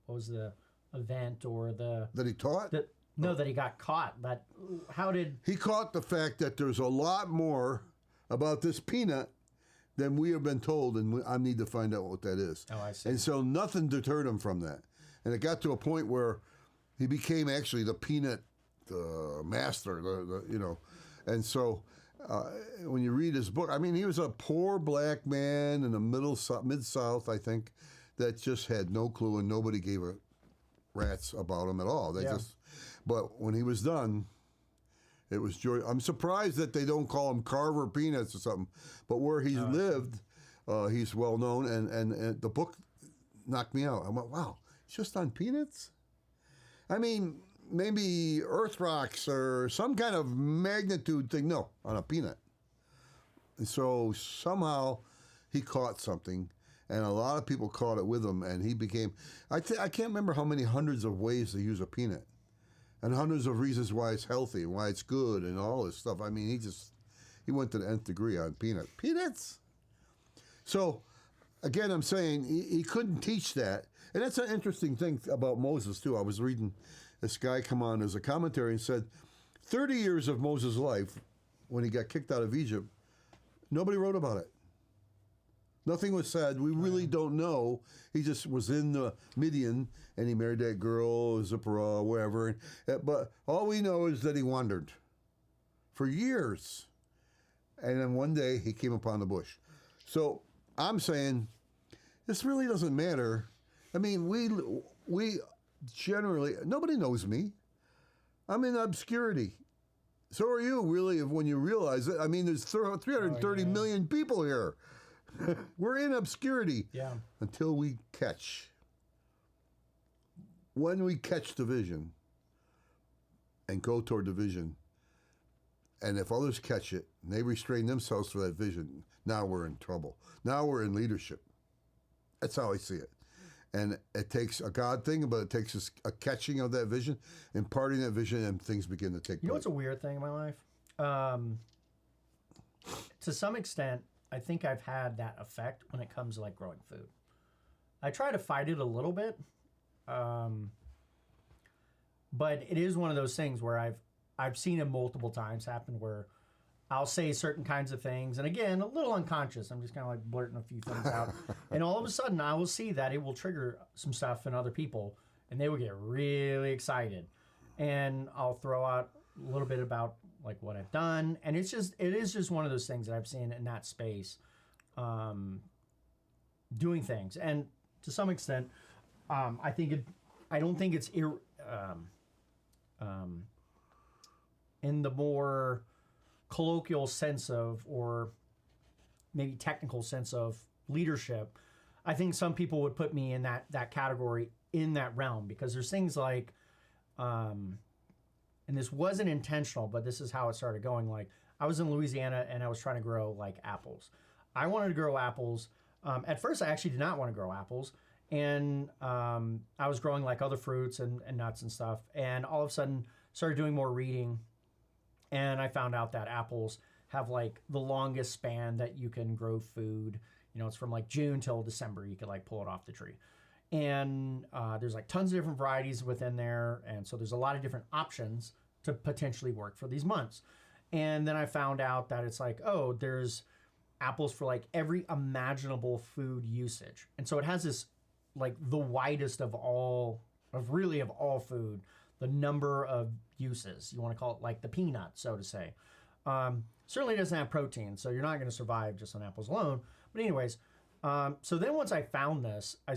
What was the event or the that he taught? That he got caught. How did he caught the fact that there's a lot more about this peanut than we have been told, and I need to find out what that is. Oh, I see. And so nothing deterred him from that. And it got to a point where he became actually the peanut master, And so when you read his book, he was a poor black man in the mid-South, I think, that just had no clue and nobody gave a rat's about him at all. But when he was done, it was joy. I'm surprised that they don't call him Carver Peanuts or something. But where he lived, he's well known, and the book knocked me out. I went, wow. Just on peanuts? Maybe earth rocks or some kind of magnitude thing. No, on a peanut. And so somehow he caught something, and a lot of people caught it with him, and he became, I can't remember how many hundreds of ways to use a peanut. and hundreds of reasons why it's healthy and why it's good and all this stuff. I mean, he went to the nth degree on peanuts. So, again, I'm saying he couldn't teach that. And that's an interesting thing about Moses, too. I was reading this guy come on as a commentary and said 30 years of Moses' life, when he got kicked out of Egypt, nobody wrote about it. Nothing was said. We really don't know. He just was in Midian, and he married that girl, Zipporah, wherever. But all we know is that he wandered for years. And then one day, he came upon the bush. So I'm saying this really doesn't matter. I mean, we generally, nobody knows me. I'm in obscurity. So are you, really, when you realize it. I mean, there's 330 million people here. We're in obscurity until we catch. When we catch the vision and go toward the vision, and if others catch it and they restrain themselves for that vision, now we're in trouble. Now we're in leadership. That's how I see it. And it takes a God thing, but it takes a catching of that vision, imparting that vision, and things begin to take place. You know what's a weird thing in my life? To some extent, I think I've had that effect when it comes to like growing food. I try to fight it a little bit, but it is one of those things where I've seen it multiple times happen where I'll say certain kinds of things, and again, a little unconscious. I'm just kind of like blurting a few things out, and all of a sudden, I will see that it will trigger some stuff in other people, and they will get really excited, and I'll throw out a little bit about like what I've done, and it is just one of those things that I've seen in that space, doing things, and to some extent, I don't think it's in the more colloquial sense of, or maybe technical sense of leadership. I think some people would put me in that category, in that realm, because there's things like, and this wasn't intentional, but this is how it started going. Like, I was in Louisiana and I was trying to grow like apples. I wanted to grow apples. At first, I actually did not want to grow apples. And I was growing like other fruits and nuts and stuff. And all of a sudden, started doing more reading. And I found out that apples have like the longest span that you can grow food. You know, it's from like June till December. You could like pull it off the tree. And there's like tons of different varieties within there. And so there's a lot of different options to potentially work for these months. And then I found out that it's like, oh, there's apples for like every imaginable food usage. And so it has this like the widest of all food, the number of uses. You want to call it like the peanut, so to say. Certainly doesn't have protein, so you're not going to survive just on apples alone. But anyways, so then once I found this, I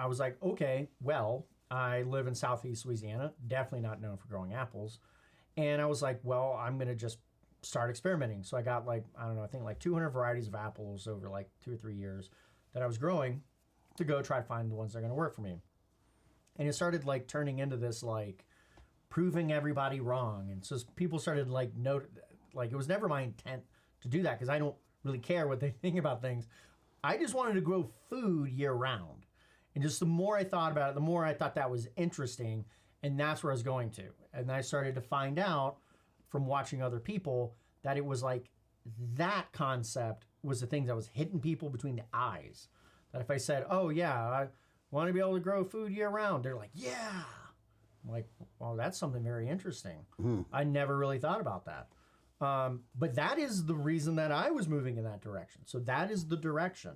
was like, okay, well, I live in Southeast Louisiana, definitely not known for growing apples. And I was like, well, I'm going to just start experimenting. So I got like, I don't know, I think like 200 varieties of apples over like 2 or 3 years that I was growing to go try to find the ones that are going to work for me. And it started like turning into this like proving everybody wrong. And so people started like it was never my intent to do that because I don't really care what they think about things. I just wanted to grow food year round. And just the more I thought about it, the more I thought that was interesting. And that's where I was going to. And I started to find out from watching other people that it was like that concept was the thing that was hitting people between the eyes. That if I said, oh yeah, I want to be able to grow food year round, they're like, yeah. I'm like, well, that's something very interesting. I never really thought about that. But that is the reason that I was moving in that direction. So that is the direction.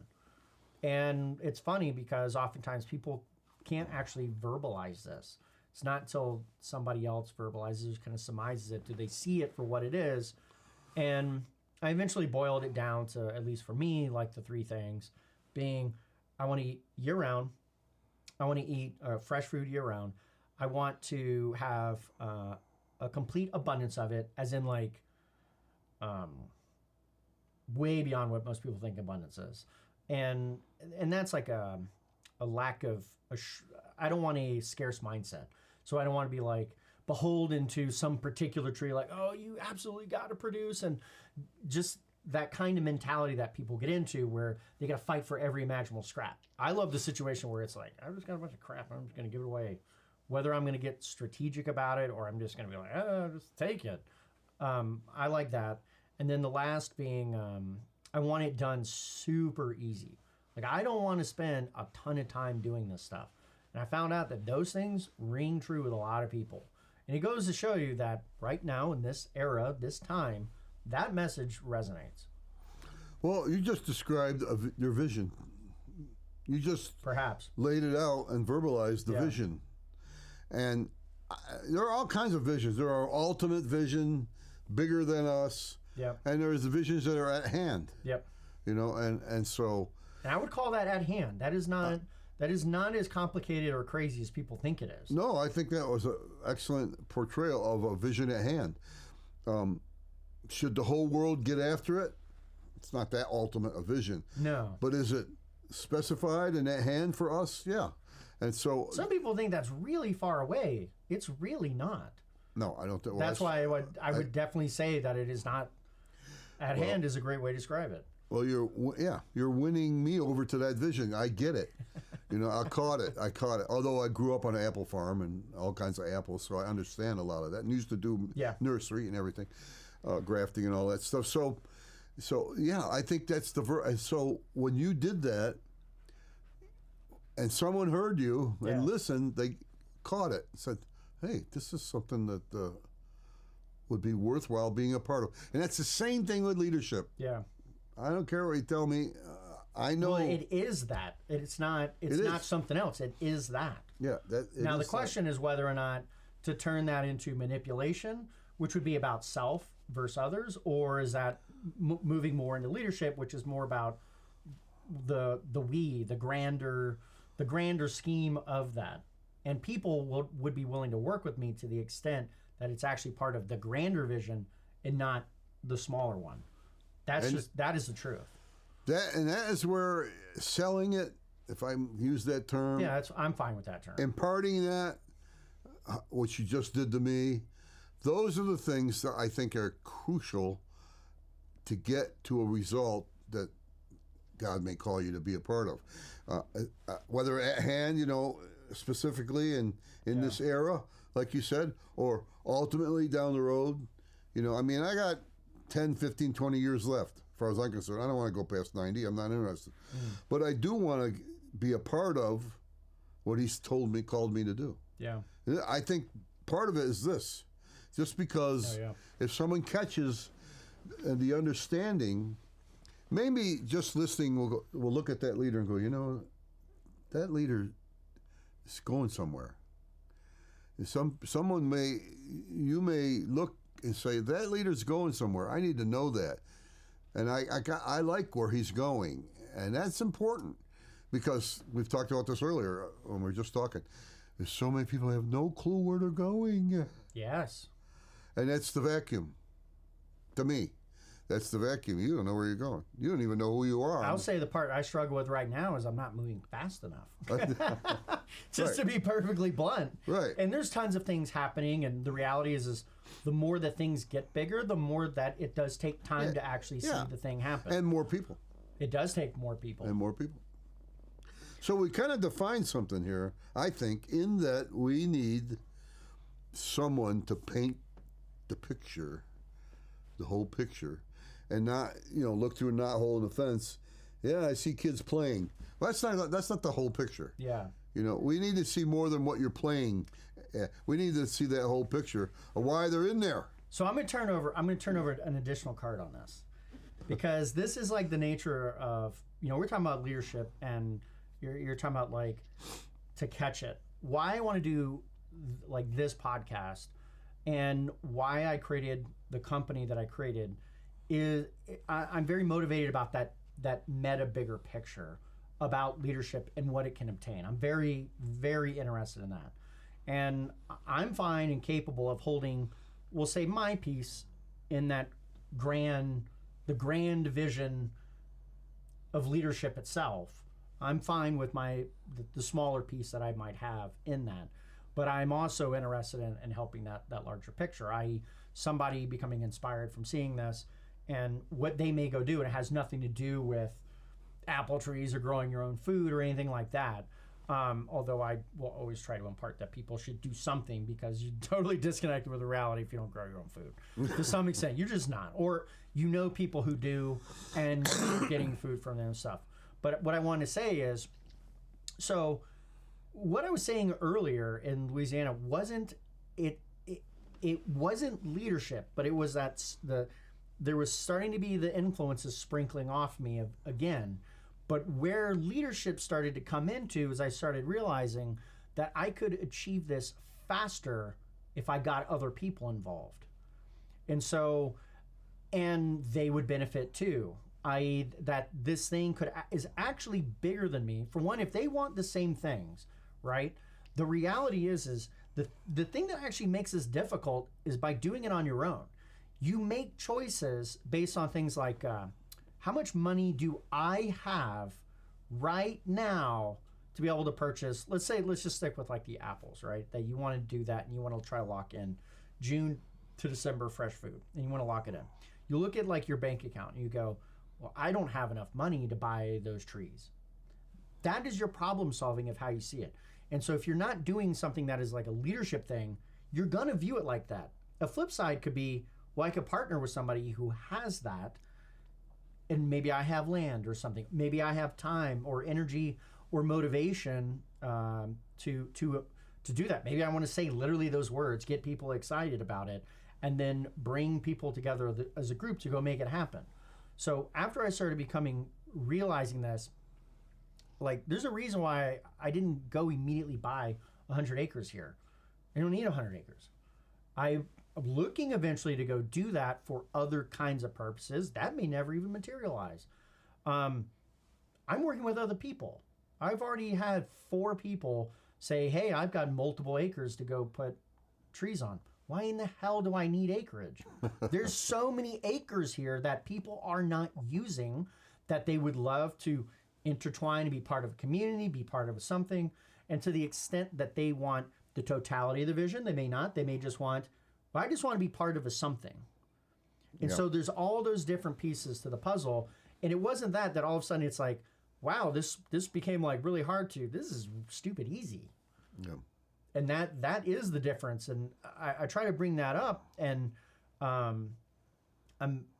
And it's funny because oftentimes people can't actually verbalize this. It's not until somebody else verbalizes, kind of surmises it, do they see it for what it is. And I eventually boiled it down to, at least for me, like the 3 things being, I want to eat year round. I want to eat fresh food year round. I want to have a complete abundance of it, as in like way beyond what most people think abundance is. And that's like a lack of, I don't want a scarce mindset. So I don't want to be like beholden to some particular tree, like, oh, you absolutely got to produce. And just that kind of mentality that people get into where they got to fight for every imaginable scrap. I love the situation where it's like, I've just got a bunch of crap. I'm just going to give it away whether I'm going to get strategic about it or I'm just going to be like, just take it. I like that. And then the last being, I want it done super easy. Like, I don't want to spend a ton of time doing this stuff. And I found out that those things ring true with a lot of people. And it goes to show you that right now in this era, this time, that message resonates. Well, you just described your vision. You just Perhaps laid it out and verbalized the vision. And there are all kinds of visions. There are ultimate vision, bigger than us. Yep. And there's the visions that are at hand. Yep. You know, and so. And I would call that at hand. That is not as complicated or crazy as people think it is. No, I think that was an excellent portrayal of a vision at hand. Should the whole world get after it? It's not that ultimate a vision. No. But is it specified and at hand for us? Yeah. And so some people think that's really far away. It's really not. No, I don't think. That's why I would definitely say that it is not at hand is a great way to describe it. Well, you're winning me over to that vision. I get it. You know, I caught it. Although I grew up on an apple farm and all kinds of apples, so I understand a lot of that. And used to do nursery and everything, grafting and all that stuff. So yeah, I think that's so when you did that, and someone heard you and listened, they caught it and said, "Hey, this is something that would be worthwhile being a part of." And that's the same thing with leadership. Yeah. I don't care what you tell me. I know. Well, it is that. It's not something else. It is that. Yeah. Now the question is whether or not to turn that into manipulation, which would be about self versus others, or is that moving more into leadership, which is more about the grander scheme of that. And people would be willing to work with me to the extent that it's actually part of the grander vision and not the smaller one. That is the truth. That is where selling it, if I use that term. Yeah, I'm fine with that term. Imparting that, what you just did to me, those are the things that I think are crucial to get to a result that God may call you to be a part of. Whether at hand, specifically in this era, like you said, or ultimately down the road. I got 10, 15, 20 years left, as far as I'm concerned. I don't want to go past 90. I'm not interested. But I do want to be a part of what he's called me to do. Yeah. I think part of it is this. Just because if someone catches the understanding, maybe just listening will look at that leader and go, that leader is going somewhere. You may look and say, that leader's going somewhere. I need to know that. And I like where he's going. And that's important because we've talked about this earlier when we were just talking. There's so many people who have no clue where they're going. Yes. And that's the vacuum. To me, that's the vacuum. You don't know where you're going. You don't even know who you are. I'll say the part I struggle with right now is I'm not moving fast enough. Just to be perfectly blunt. Right. And there's tons of things happening, and the reality is the more that things get bigger, the more that it does take time to actually see the thing happen. And more people. It does take more people. And more people. So we kind of defined something here, I think, in that we need someone to paint the picture, the whole picture, and not, look through a knothole in the fence. Yeah, I see kids playing. Well, that's not the whole picture. Yeah. We need to see more than what you're playing. We need to see that whole picture of why they're in there. So I'm going to turn over an additional card on this, because this is like the nature of, we're talking about leadership, and you're talking about like to catch it. Why I want to do like this podcast and why I created the company that I created is I'm very motivated about that meta bigger picture about leadership and what it can obtain. I'm very, very interested in that. And I'm fine and capable of holding, we'll say, my piece in that the grand vision of leadership itself. I'm fine with the smaller piece that I might have in that. But I'm also interested in helping that larger picture, i.e. somebody becoming inspired from seeing this and what they may go do. And it has nothing to do with apple trees or growing your own food or anything like that. Although I will always try to impart that people should do something, because you're totally disconnected with the reality if you don't grow your own food. To some extent, you're just not. Or you know people who do, and you're getting food from them and stuff. But what I want to say is, so what I was saying earlier in Louisiana wasn't it wasn't leadership, but it was that there was starting to be the influences sprinkling off me again. But where leadership started to come into is I started realizing that I could achieve this faster if I got other people involved. And so, and they would benefit too. That this thing is actually bigger than me. For one, if they want the same things, right? The reality is the thing that actually makes this difficult is by doing it on your own. You make choices based on things like, how much money do I have right now to be able to purchase, let's just stick with like the apples, right? That you want to do that and you want to try to lock in June to December fresh food, and you want to lock it in. You look at like your bank account and you go, well, I don't have enough money to buy those trees. That is your problem solving of how you see it. And so if you're not doing something that is like a leadership thing, you're going to view it like that. A flip side could be, well, I could partner with somebody who has that, and maybe I have land or something. Maybe I have time or energy or motivation to do that. Maybe I want to say literally those words, get people excited about it, and then bring people together as a group to go make it happen. So after I started realizing this, like there's a reason why I didn't go immediately buy 100 acres here. I don't need 100 acres. I'm looking eventually to go do that for other kinds of purposes. That may never even materialize. I'm working with other people. I've already had 4 people say, hey, I've got multiple acres to go put trees on. Why in the hell do I need acreage? There's so many acres here that people are not using that they would love to intertwine and be part of a community, be part of something. And to the extent that they want the totality of the vision, they may not. They may just want, well, I just want to be part of a something. And so there's all those different pieces to the puzzle. And it wasn't that all of a sudden it's like, wow, this became like really hard this is stupid easy. Yeah. And that is the difference. And I try to bring that up, and I'm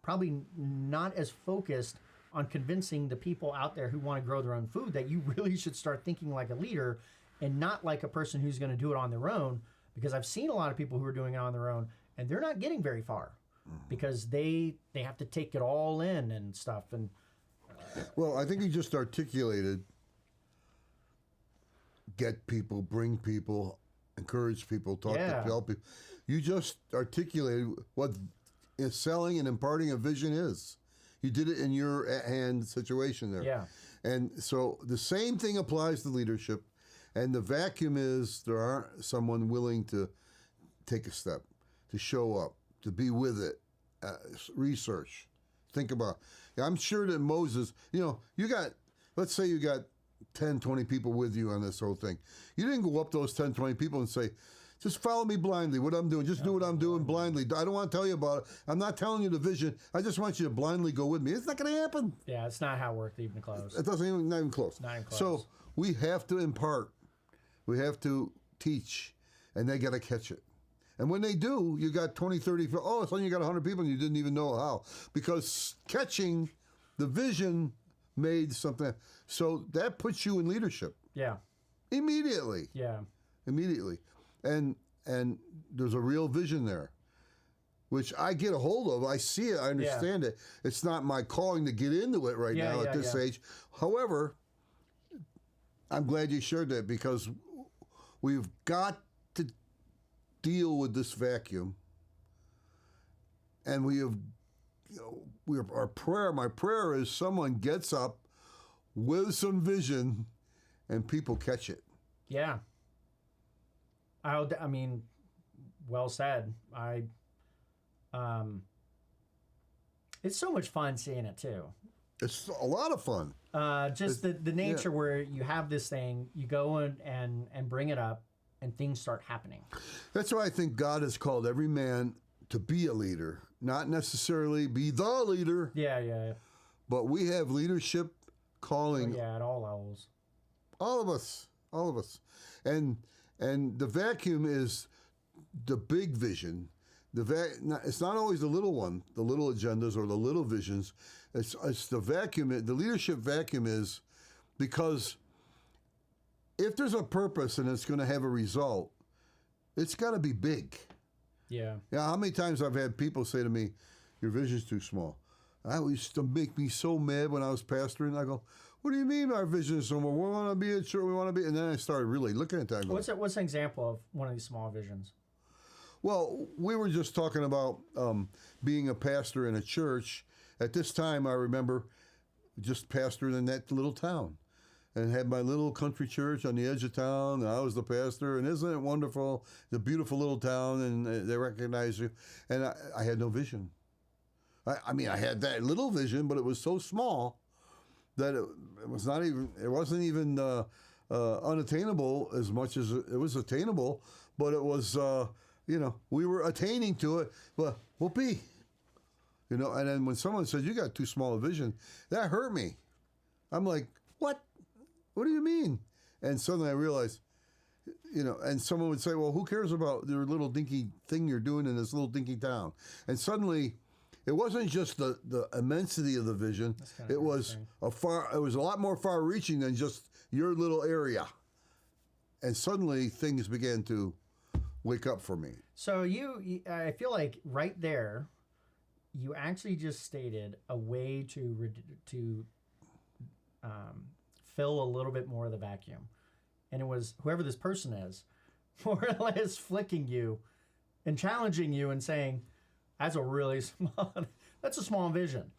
probably not as focused on convincing the people out there who want to grow their own food that you really should start thinking like a leader and not like a person who's going to do it on their own, because I've seen a lot of people who are doing it on their own and they're not getting very far because they have to take it all in and stuff. And well, I think you just articulated get people, bring people, encourage people, talk to help people. You just articulated what selling and imparting a vision is. You did it in your hand situation there. Yeah. And so the same thing applies to leadership. And the vacuum is there aren't someone willing to take a step, to show up, to be with it, research, think about. I'm sure that Moses, let's say you got 10, 20 people with you on this whole thing. You didn't go up to those 10, 20 people and say, just follow me blindly, what I'm doing. Just do what I'm doing blindly. I don't want to tell you about it. I'm not telling you the vision. I just want you to blindly go with me. It's not going to happen. Yeah, it's not how it works, even close. It doesn't even, not even close. Not even close. So we have to impart. We have to teach, and they got to catch it. And when they do, you got 20, 30, all of a sudden you got 100 people and you didn't even know how. Because catching the vision made something. So that puts you in leadership. Yeah. Immediately. Yeah. Immediately. And there's a real vision there, which I get a hold of. I see it. I understand it. It's not my calling to get into it now at this age. However, I'm glad you shared that, because we've got to deal with this vacuum. And my prayer is someone gets up with some vision and people catch it. Yeah. I mean, well said. It's so much fun seeing it too. It's a lot of fun. Just the nature where you have this thing, you go and bring it up, and things start happening. That's why I think God has called every man to be a leader, not necessarily be the leader. Yeah. But we have leadership calling. At all levels. All of us. all of us, and the vacuum is the big vision. It's not always the little one, the little agendas or the little visions. It's the vacuum. The leadership vacuum is because if there's a purpose and it's going to have a result, it's got to be big. Yeah. Yeah. How many times I've had people say to me, "Your vision's too small." That used to make me so mad when I was pastoring. I go, "What do you mean our vision is so small? We want to be a church. We want to be." And then I started really looking at that. And going, What's an example of one of these small visions? well, we were just talking about being a pastor in a church. At this time, I remember just pastoring in that little town and had my little country church on the edge of town. And I was the pastor. And isn't it wonderful? It's a beautiful little town, and they recognize you. And I had no vision. I mean, I had that little vision, but it was so small that it wasn't even unattainable as much as it was attainable. But it was, we were attaining to it. But whoopee. And then when someone said, "You got too small a vision," that hurt me. I'm like, what? What do you mean? And suddenly I realized, and someone would say, "Well, who cares about your little dinky thing you're doing in this little dinky town?" And suddenly, it wasn't just the immensity of the vision. It was it was a lot more far-reaching than just your little area. And suddenly, things began to wake up for me. So I feel like right there, you actually just stated a way to fill a little bit more of the vacuum. And it was whoever this person is, more or less flicking you and challenging you and saying, that's a small vision.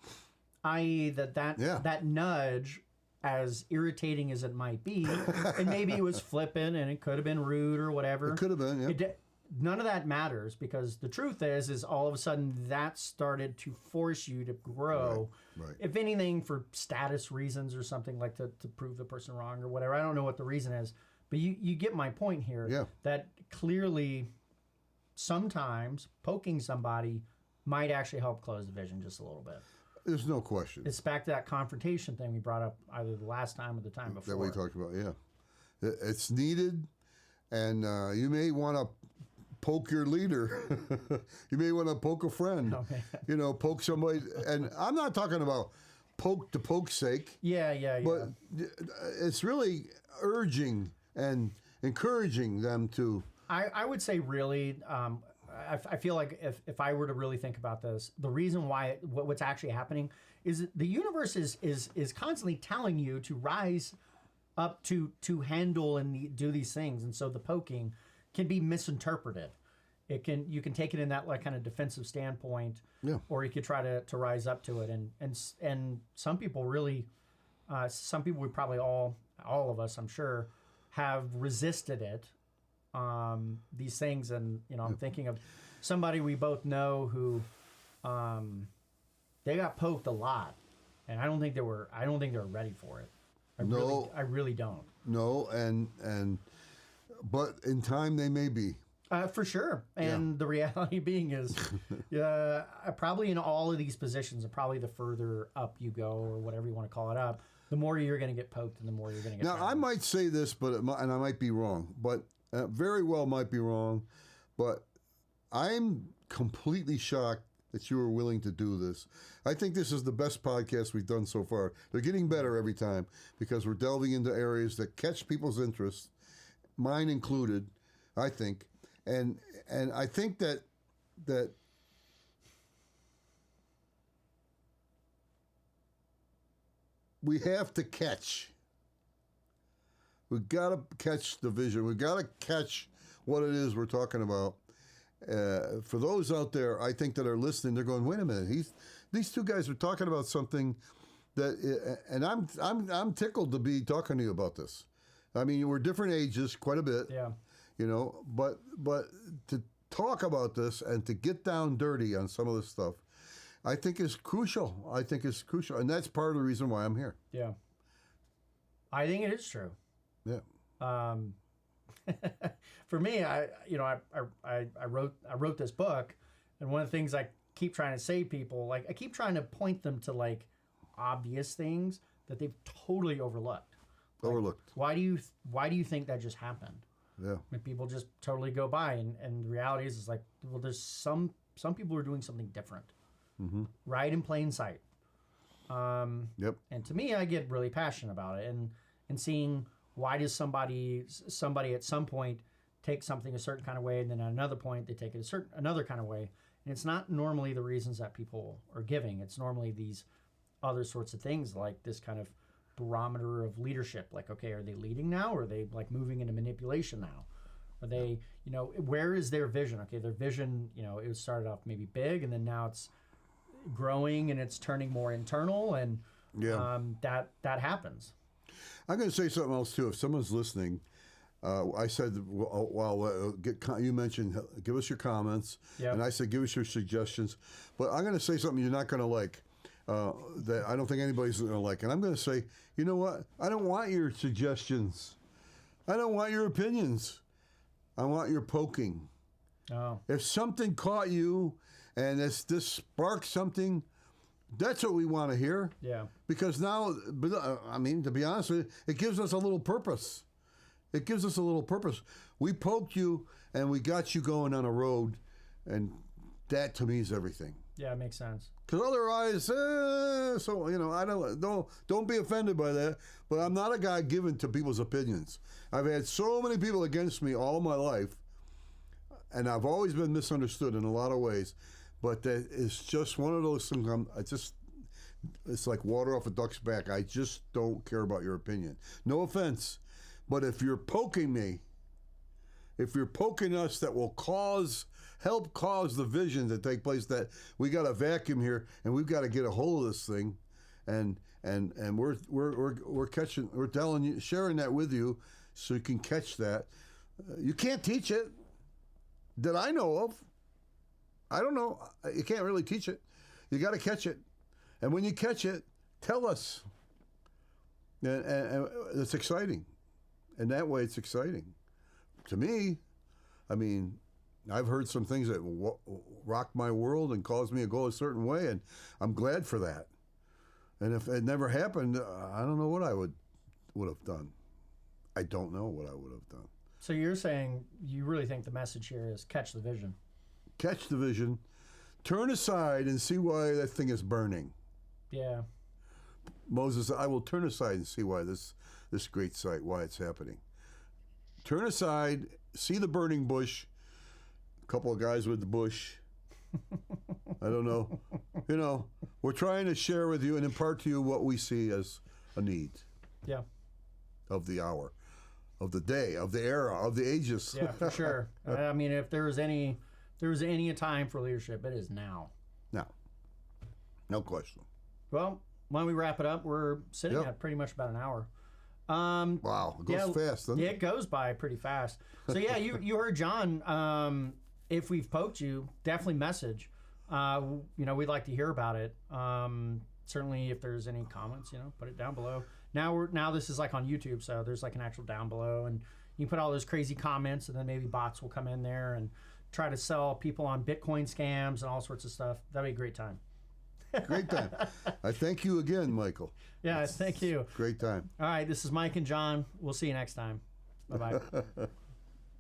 I.e. that nudge, as irritating as it might be, and maybe it was flippant and it could have been rude or whatever. It could have been, yeah. None of that matters, because the truth is all of a sudden that started to force you to grow. Right. If anything, for status reasons or something, like to prove the person wrong or whatever. I don't know what the reason is, but you get my point here. Yeah. That clearly sometimes poking somebody might actually help close the vision just a little bit. There's no question. It's back to that confrontation thing we brought up either the last time or the time before. That we talked about, yeah. It's needed, and you may want to poke your leader. You may want to poke a friend. Okay. Poke somebody. And I'm not talking about poke to poke's sake. Yeah. But it's really urging and encouraging them to. I would say really, I feel like if I were to really think about this, the reason why what's actually happening is the universe is constantly telling you to rise up to handle and do these things, and so the poking can be misinterpreted. You can take it in that like kind of defensive standpoint, or you could try to rise up to it, and some people really, we probably all of us, I'm sure, have resisted it. These things, and I'm thinking of somebody we both know who they got poked a lot, and I don't think they were ready for it. I really don't. No, but in time they may be. For sure. And the reality being is, probably in all of these positions, and probably the further up you go, or whatever you want to call it up, the more you're going to get poked and the more you're going to get Now, challenged. I might say this, and I might be wrong, but very well might be wrong, but I'm completely shocked that you were willing to do this. I think this is the best podcast we've done so far. They're getting better every time because we're delving into areas that catch people's interest, mine included, I think. And I think that we have to catch. We've got to catch the vision. We've got to catch what it is we're talking about. For those out there, I think that are listening, they're going, "Wait a minute! These two guys are talking about something that," and I'm tickled to be talking to you about this. I mean, we're different ages, quite a bit. Yeah. But to talk about this and to get down dirty on some of this stuff, I think is crucial. And that's part of the reason why I'm here. Yeah. I think it is true. Yeah. For me, I wrote this book, and one of the things I keep trying to say to people, like I keep trying to point them to like obvious things that they've totally overlooked. Overlooked. Why do you think that just happened? Yeah. I mean, people just totally go by, and the reality is like, well, there's some people are doing something different, right in plain sight. Yep. And to me, I get really passionate about it, and seeing why does somebody at some point take something a certain kind of way, and then at another point they take it another kind of way, and it's not normally the reasons that people are giving. It's normally these other sorts of things, like this kind of barometer of leadership. Like, okay, are they leading now, or are they like moving into manipulation now? Are they, where is their vision? Okay, their vision, it started off maybe big, and then now it's growing and it's turning more internal, and that happens. I'm going to say something else too. If someone's listening, I said, you mentioned give us your comments, and I said give us your suggestions. But I'm going to say something you're not going to like, that I don't think anybody's going to like, and I'm going to say, you know what? I don't want your suggestions. I don't want your opinions. I want your poking. Oh. If something caught you, and this sparks something, that's what we want to hear. Yeah. Because now, I mean, to be honest with you, it gives us a little purpose. It gives us a little purpose. We poked you, and we got you going on a road, and that to me is everything. Yeah, it makes sense. Because otherwise, I don't be offended by that. But I'm not a guy given to people's opinions. I've had so many people against me all my life, and I've always been misunderstood in a lot of ways. But that is just one of those things. It's like water off a duck's back. I just don't care about your opinion. No offense, but if you're poking me, if you're poking us, that will help cause the vision to take place. That we got a vacuum here, and we've got to get a hold of this thing, and we're catching, we're telling you, sharing that with you, so you can catch that. You can't teach it, that I know of. I don't know. You can't really teach it. You got to catch it. And when you catch it, tell us. And it's exciting. And that way it's exciting. To me, I mean, I've heard some things that rocked my world and caused me to go a certain way, and I'm glad for that. And if it never happened, I don't know what I would have done. I don't know what I would have done. So you're saying you really think the message here is catch the vision. Catch the vision, turn aside and see why that thing is burning. Yeah. Moses said, I will turn aside and see why this great sight, why it's happening. Turn aside, see the burning bush, a couple of guys with the bush. I don't know. We're trying to share with you and impart to you what we see as a need. Yeah. Of the hour, of the day, of the era, of the ages. Yeah, for sure. I mean, if there was any time for leadership, it is now. Now. No question. Well, why don't we wrap it up? We're sitting at pretty much about an hour. Wow, it goes fast, doesn't it? Yeah, it goes by pretty fast. So yeah, you heard John. If we've poked you, definitely message. We'd like to hear about it. Certainly, if there's any comments, put it down below. Now this is like on YouTube, so there's like an actual down below, and you can put all those crazy comments, and then maybe bots will come in there and try to sell people on Bitcoin scams and all sorts of stuff. That'd be a great time. Great time. I thank you again, Michael. Yeah, thank you. Great time. All right, this is Mike and John. We'll see you next time. Bye-bye.